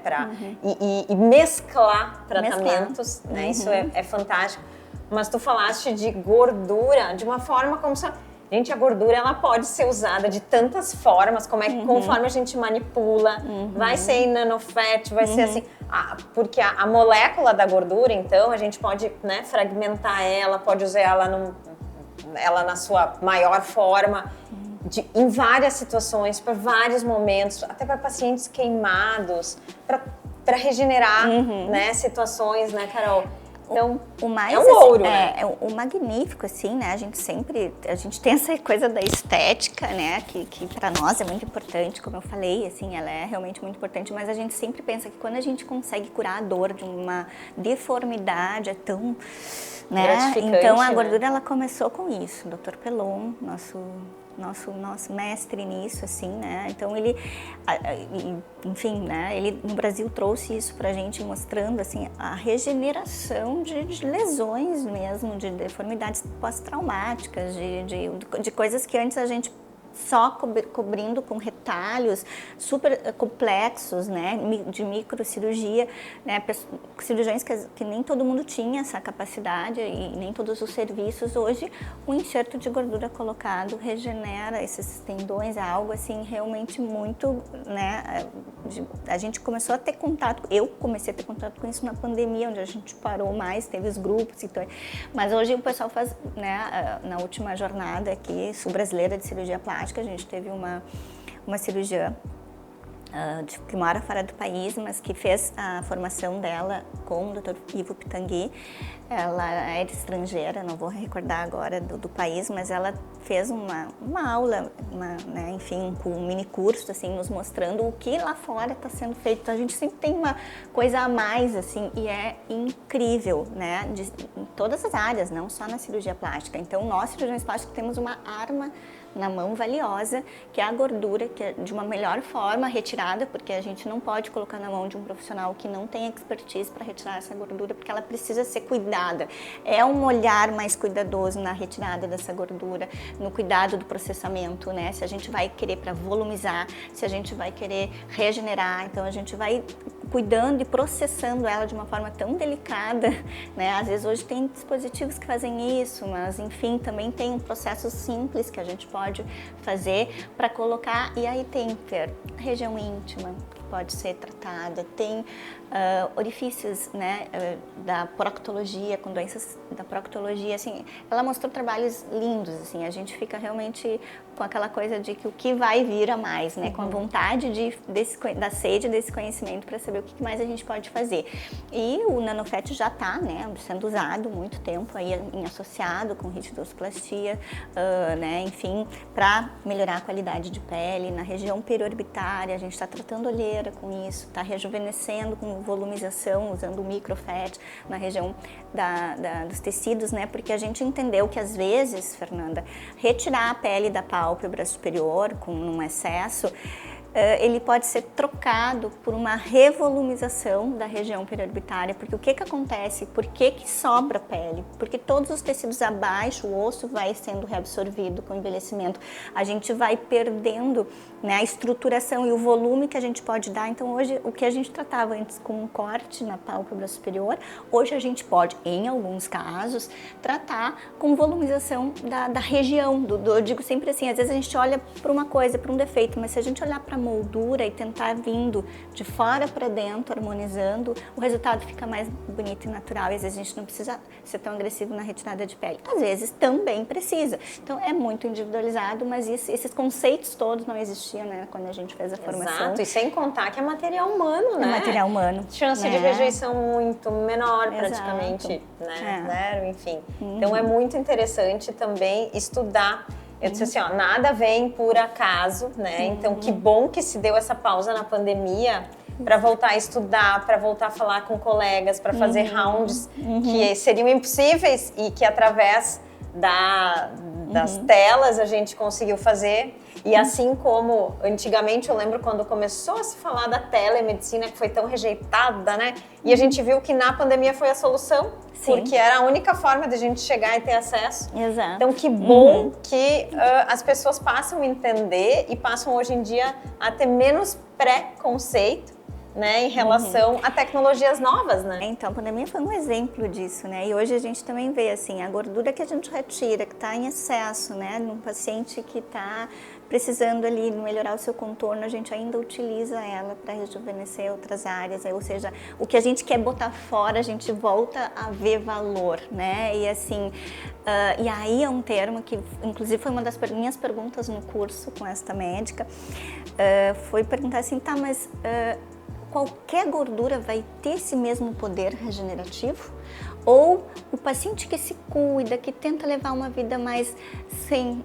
E mesclar tratamentos, né? Isso é fantástico. Mas tu falaste de gordura de uma forma como se... Gente, a gordura ela pode ser usada de tantas formas, como conforme a gente manipula, vai ser em nanofat, vai ser assim, porque a molécula da gordura, então, a gente pode, né, fragmentar ela, pode usar ela na sua maior forma, em várias situações, para vários momentos, até para pacientes queimados, para regenerar, né, situações, né, Carol? Então, o mais, é um ouro, né? O magnífico, assim, né? A gente tem essa coisa da estética, né? Que para nós é muito importante, como eu falei, assim, ela é realmente muito importante, mas a gente sempre pensa que quando a gente consegue curar a dor de uma deformidade, é tão... Né? Então, a gordura, ela começou com isso. O Dr. Pelon, nosso mestre nisso, assim, né? Então ele, enfim, né? Ele no Brasil trouxe isso pra gente, mostrando assim a regeneração de lesões mesmo, de deformidades pós-traumáticas, de coisas que antes a gente só cobrindo com retalhos super complexos, né, de microcirurgia, né, cirurgiões que nem todo mundo tinha essa capacidade e nem todos os serviços. Hoje, o enxerto de gordura colocado regenera esses tendões, é algo assim realmente muito, né, a gente começou a ter contato, eu comecei a ter contato com isso na pandemia, onde a gente parou mais, teve os grupos, então, mas hoje o pessoal faz, né, na última jornada aqui, sul-brasileira de cirurgia plástica, a gente teve uma cirurgiã que mora fora do país, mas que fez a formação dela com o Dr. Ivo Pitangui. Ela é estrangeira, não vou recordar agora do país, mas ela fez uma aula, né, enfim, um mini curso, assim, nos mostrando o que lá fora está sendo feito. Então, a gente sempre tem uma coisa a mais, assim, e é incrível, né, em todas as áreas, não só na cirurgia plástica. Então, nós, cirurgiões plásticos, temos uma arma na mão valiosa, que é a gordura, que é de uma melhor forma retirada, porque a gente não pode colocar na mão de um profissional que não tem expertise para retirar essa gordura, porque ela precisa ser cuidada. É um olhar mais cuidadoso na retirada dessa gordura, no cuidado do processamento, né? Se a gente vai querer para volumizar, se a gente vai querer regenerar, então a gente vai cuidando e processando ela de uma forma tão delicada, né? Às vezes hoje tem dispositivos que fazem isso, mas enfim, também tem um processo simples que a gente pode fazer para colocar, e aí tem região íntima que pode ser tratada, tem orifícios, né, da proctologia, com doenças da proctologia, assim, ela mostrou trabalhos lindos, assim, a gente fica realmente com aquela coisa de que o que vai vir a mais, né, com a vontade da sede desse conhecimento para saber o que mais a gente pode fazer. E o nanofat já está, né, sendo usado há muito tempo aí associado com ritidoplastia, né, enfim, para melhorar a qualidade de pele na região periorbitária. A gente está tratando olheira com isso, está rejuvenescendo com volumização, usando o microfat na região dos tecidos, né? Porque a gente entendeu que às vezes, Fernanda, retirar a pele da pálpebra superior com um excesso, ele pode ser trocado por uma revolumização da região periorbitária, porque o que acontece? Por que sobra pele? Porque todos os tecidos abaixo, o osso vai sendo reabsorvido com o envelhecimento, a gente vai perdendo, né, a estruturação e o volume que a gente pode dar. Então hoje, o que a gente tratava antes com um corte na pálpebra superior, hoje a gente pode, em alguns casos, tratar com volumização da região, eu digo sempre assim, às vezes a gente olha para uma coisa, para um defeito, mas se a gente olhar para moldura e tentar vindo de fora para dentro, harmonizando, o resultado fica mais bonito e natural. E às vezes a gente não precisa ser tão agressivo na retirada de pele. Às vezes também precisa. Então é muito individualizado, mas esses conceitos todos não existiam, né, quando a gente fez a formação. Exato, e sem contar que é material humano, né? É material humano. Chance de rejeição muito menor, praticamente, né? Zero, enfim. Então é muito interessante também estudar Eu disse assim, ó, nada vem por acaso, né? Então, que bom que se deu essa pausa na pandemia para voltar a estudar, para voltar a falar com colegas, para fazer rounds que seriam impossíveis e que através das telas a gente conseguiu fazer. E assim como antigamente, eu lembro quando começou a se falar da telemedicina, que foi tão rejeitada, né? E a gente viu que na pandemia foi a solução, porque era a única forma de a gente chegar e ter acesso. Exato. Então, que bom que as pessoas passam a entender e passam hoje em dia a ter menos preconceito, né, em relação a tecnologias novas, né? Então, a pandemia foi um exemplo disso, né? E hoje a gente também vê, assim, a gordura que a gente retira, que está em excesso, né? Num paciente que está precisando ali melhorar o seu contorno, a gente ainda utiliza ela para rejuvenescer outras áreas, ou seja, o que a gente quer botar fora, a gente volta a ver valor, né? E assim, e aí é um termo que, inclusive, foi uma das minhas perguntas no curso com esta médica, foi perguntar assim, tá, mas qualquer gordura vai ter esse mesmo poder regenerativo? Ou o paciente que se cuida, que tenta levar uma vida mais sem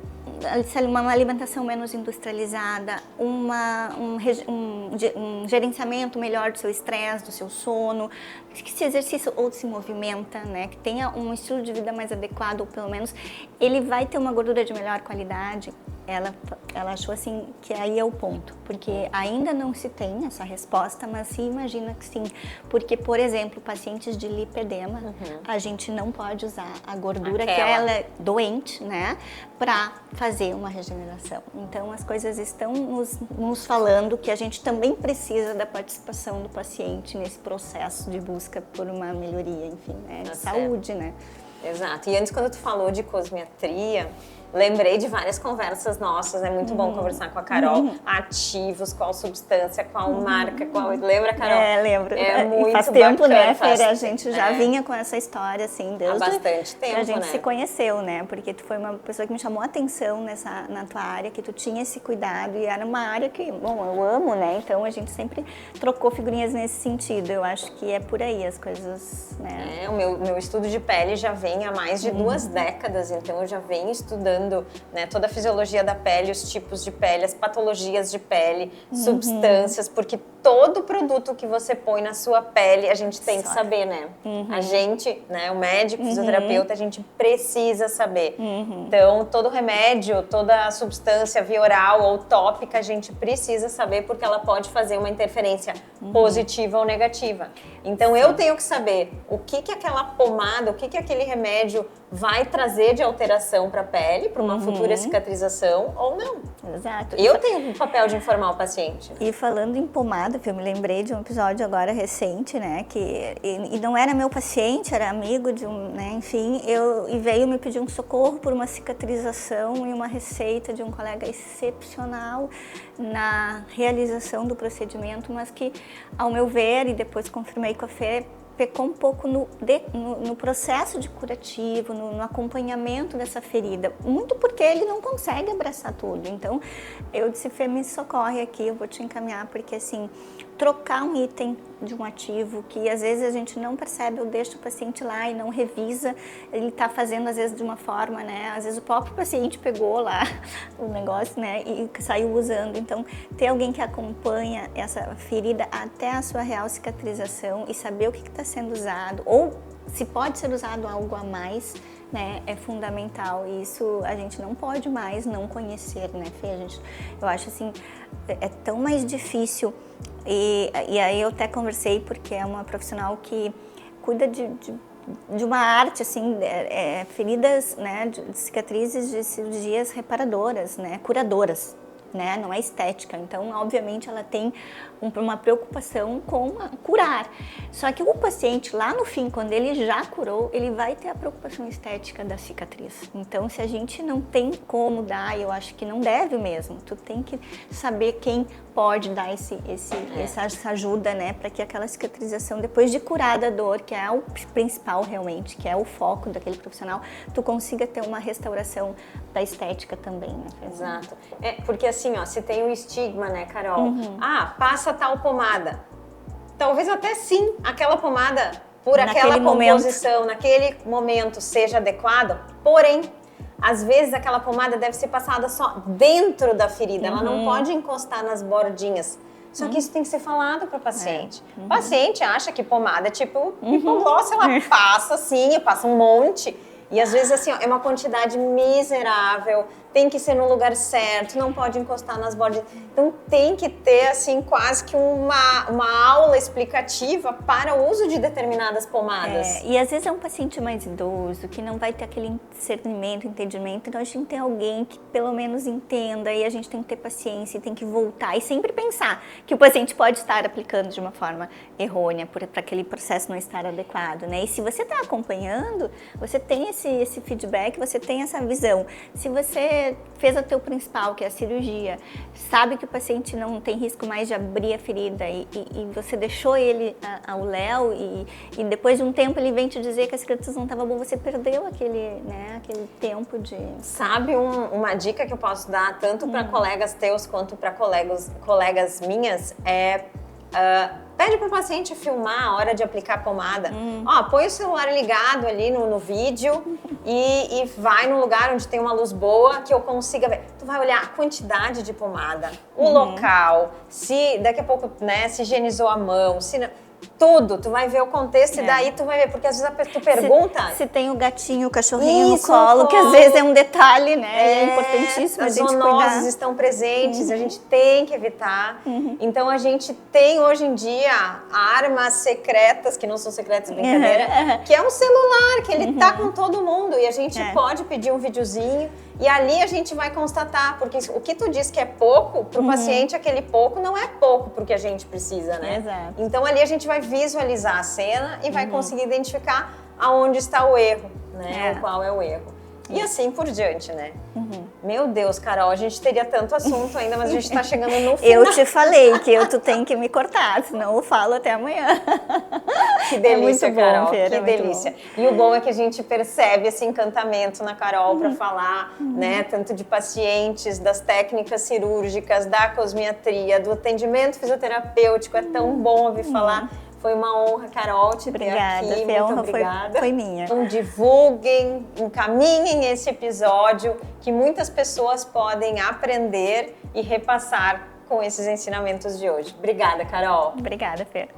uma alimentação menos industrializada, um gerenciamento melhor do seu estresse, do seu sono, que se exercita ou se movimenta, né, que tenha um estilo de vida mais adequado, ou pelo menos ele vai ter uma gordura de melhor qualidade. Ela achou assim que aí é o ponto, porque ainda não se tem essa resposta, mas se imagina que sim, porque, por exemplo, pacientes de lipedema, a gente não pode usar a gordura que ela é doente, né, para fazer uma regeneração. Então as coisas estão nos falando que a gente também precisa da participação do paciente nesse processo de busca por uma melhoria, enfim, né, de saúde, né? Exato. E antes, quando tu falou de cosmetria, lembrei de várias conversas nossas, é muito bom conversar com a Carol. Ativos, qual substância, qual marca, qual... Lembra, Carol? Lembro. É muito faz tempo, bacana, né, Fer? A gente já vinha com essa história, assim, desde... Há bastante tempo, a gente né? se conheceu, né? Porque tu foi uma pessoa que me chamou a atenção na tua área, que tu tinha esse cuidado e era uma área que, bom, eu amo, né? Então a gente sempre trocou figurinhas nesse sentido. Eu acho que é por aí as coisas, né? O meu estudo de pele já vem há mais de 2 décadas, então eu já venho estudando, né, toda a fisiologia da pele, os tipos de pele, as patologias de pele, substâncias, porque todo produto que você põe na sua pele, a gente tem que saber, né? A gente, né, o médico, o fisioterapeuta, a gente precisa saber. Então, todo remédio, toda a substância via oral ou tópica, a gente precisa saber porque ela pode fazer uma interferência positiva ou negativa. Então, eu tenho que saber o que aquela pomada, o que aquele remédio vai trazer de alteração para a pele, para uma futura cicatrização ou não. Exato. Eu tenho o papel de informar o paciente. E falando em pomada, eu me lembrei de um episódio agora recente, né, e não era meu paciente, era amigo de né, enfim, e veio me pedir um socorro por uma cicatrização e uma receita de um colega excepcional na realização do procedimento, mas que, ao meu ver, e depois confirmei com a Fê, pecou um pouco no processo de curativo, no acompanhamento dessa ferida, muito porque ele não consegue abraçar tudo. Então, eu disse, Fê, me socorre aqui, eu vou te encaminhar, porque assim, trocar um item de um ativo que às vezes a gente não percebe, eu deixo o paciente lá e não revisa, ele está fazendo às vezes de uma forma, né, às vezes o próprio paciente pegou lá o negócio, né, e saiu usando. Então, ter alguém que acompanha essa ferida até a sua real cicatrização e saber o que está sendo usado, ou se pode ser usado algo a mais, né, é fundamental. E isso a gente não pode mais não conhecer, né, Fê? Eu acho assim, é tão mais difícil. E aí eu até conversei, porque é uma profissional que cuida de uma arte, assim, feridas, né, de cicatrizes de cirurgias reparadoras, né, curadoras, né, não é estética. Então, obviamente, ela tem uma preocupação com curar. Só que o paciente, lá no fim, quando ele já curou, ele vai ter a preocupação estética da cicatriz. Então, se a gente não tem como dar, eu acho que não deve mesmo. Tu tem que saber quem pode dar essa ajuda, né, para que aquela cicatrização, depois de curada a dor, que é o principal realmente, que é o foco daquele profissional, tu consiga ter uma restauração da estética também, né? Exato. Porque assim, ó, se tem um estigma, né, Carol? Passa tal pomada. Talvez até sim, aquela pomada, por aquela composição, naquele momento, seja adequada, porém, às vezes aquela pomada deve ser passada só dentro da ferida, ela não pode encostar nas bordinhas. Só que isso tem que ser falado para o paciente. O paciente acha que pomada é tipo hipogloss, ela passa assim, passa um monte. E às vezes assim, ó, é uma quantidade miserável, tem que ser no lugar certo, não pode encostar nas bordas. Então tem que ter assim quase que uma aula explicativa para o uso de determinadas pomadas. E às vezes é um paciente mais idoso, que não vai ter aquele discernimento, entendimento, então a gente tem que ter alguém que pelo menos entenda, e a gente tem que ter paciência, e tem que voltar e sempre pensar que o paciente pode estar aplicando de uma forma errônea, para aquele processo não estar adequado, né? E se você está acompanhando, você tem esse feedback, você tem essa visão. Se você fez o teu principal, que é a cirurgia, sabe que o paciente não tem risco mais de abrir a ferida e você deixou ele ao léu e depois de um tempo ele vem te dizer que a cicatrização não estava boa, você perdeu aquele tempo de... Sabe uma dica que eu posso dar tanto para colegas teus quanto para colegas minhas pede para o paciente filmar a hora de aplicar a pomada. Ó, põe o celular ligado ali no vídeo e vai num lugar onde tem uma luz boa que eu consiga ver. Tu vai olhar a quantidade de pomada, o local, se daqui a pouco, né, se higienizou a mão, se não, tudo, tu vai ver o contexto e daí tu vai ver, porque às vezes tu pergunta... Se tem o gatinho, o cachorrinho no colo, que às vezes é um detalhe, né? É importantíssimo a gente cuidar. As zoonoses estão presentes, a gente tem que evitar. Então a gente tem hoje em dia armas secretas, que não são secretas, brincadeira, que é um celular, que ele tá com todo mundo e a gente pode pedir um videozinho. E ali a gente vai constatar, porque o que tu diz que é pouco, para o paciente aquele pouco não é pouco para o que a gente precisa, né? Exato. Então ali a gente vai visualizar a cena e vai conseguir identificar aonde está o erro, né? Ou qual é o erro. E assim por diante, né? Meu Deus, Carol, a gente teria tanto assunto ainda, mas a gente está chegando no final. Eu te falei que tu tem que me cortar, senão eu falo até amanhã. Que delícia, muito bom, Carol, Fer, que delícia. E o bom é que a gente percebe esse encantamento na Carol para falar, né, tanto de pacientes, das técnicas cirúrgicas, da cosmiatria, do atendimento fisioterapêutico. É tão bom ouvir falar. Foi uma honra, Carol, te ter aqui. Muito obrigada. Foi minha. Então, divulguem, encaminhem esse episódio que muitas pessoas podem aprender e repassar com esses ensinamentos de hoje. Obrigada, Carol. Obrigada, Fer.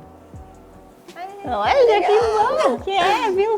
Olha, que bom que viu?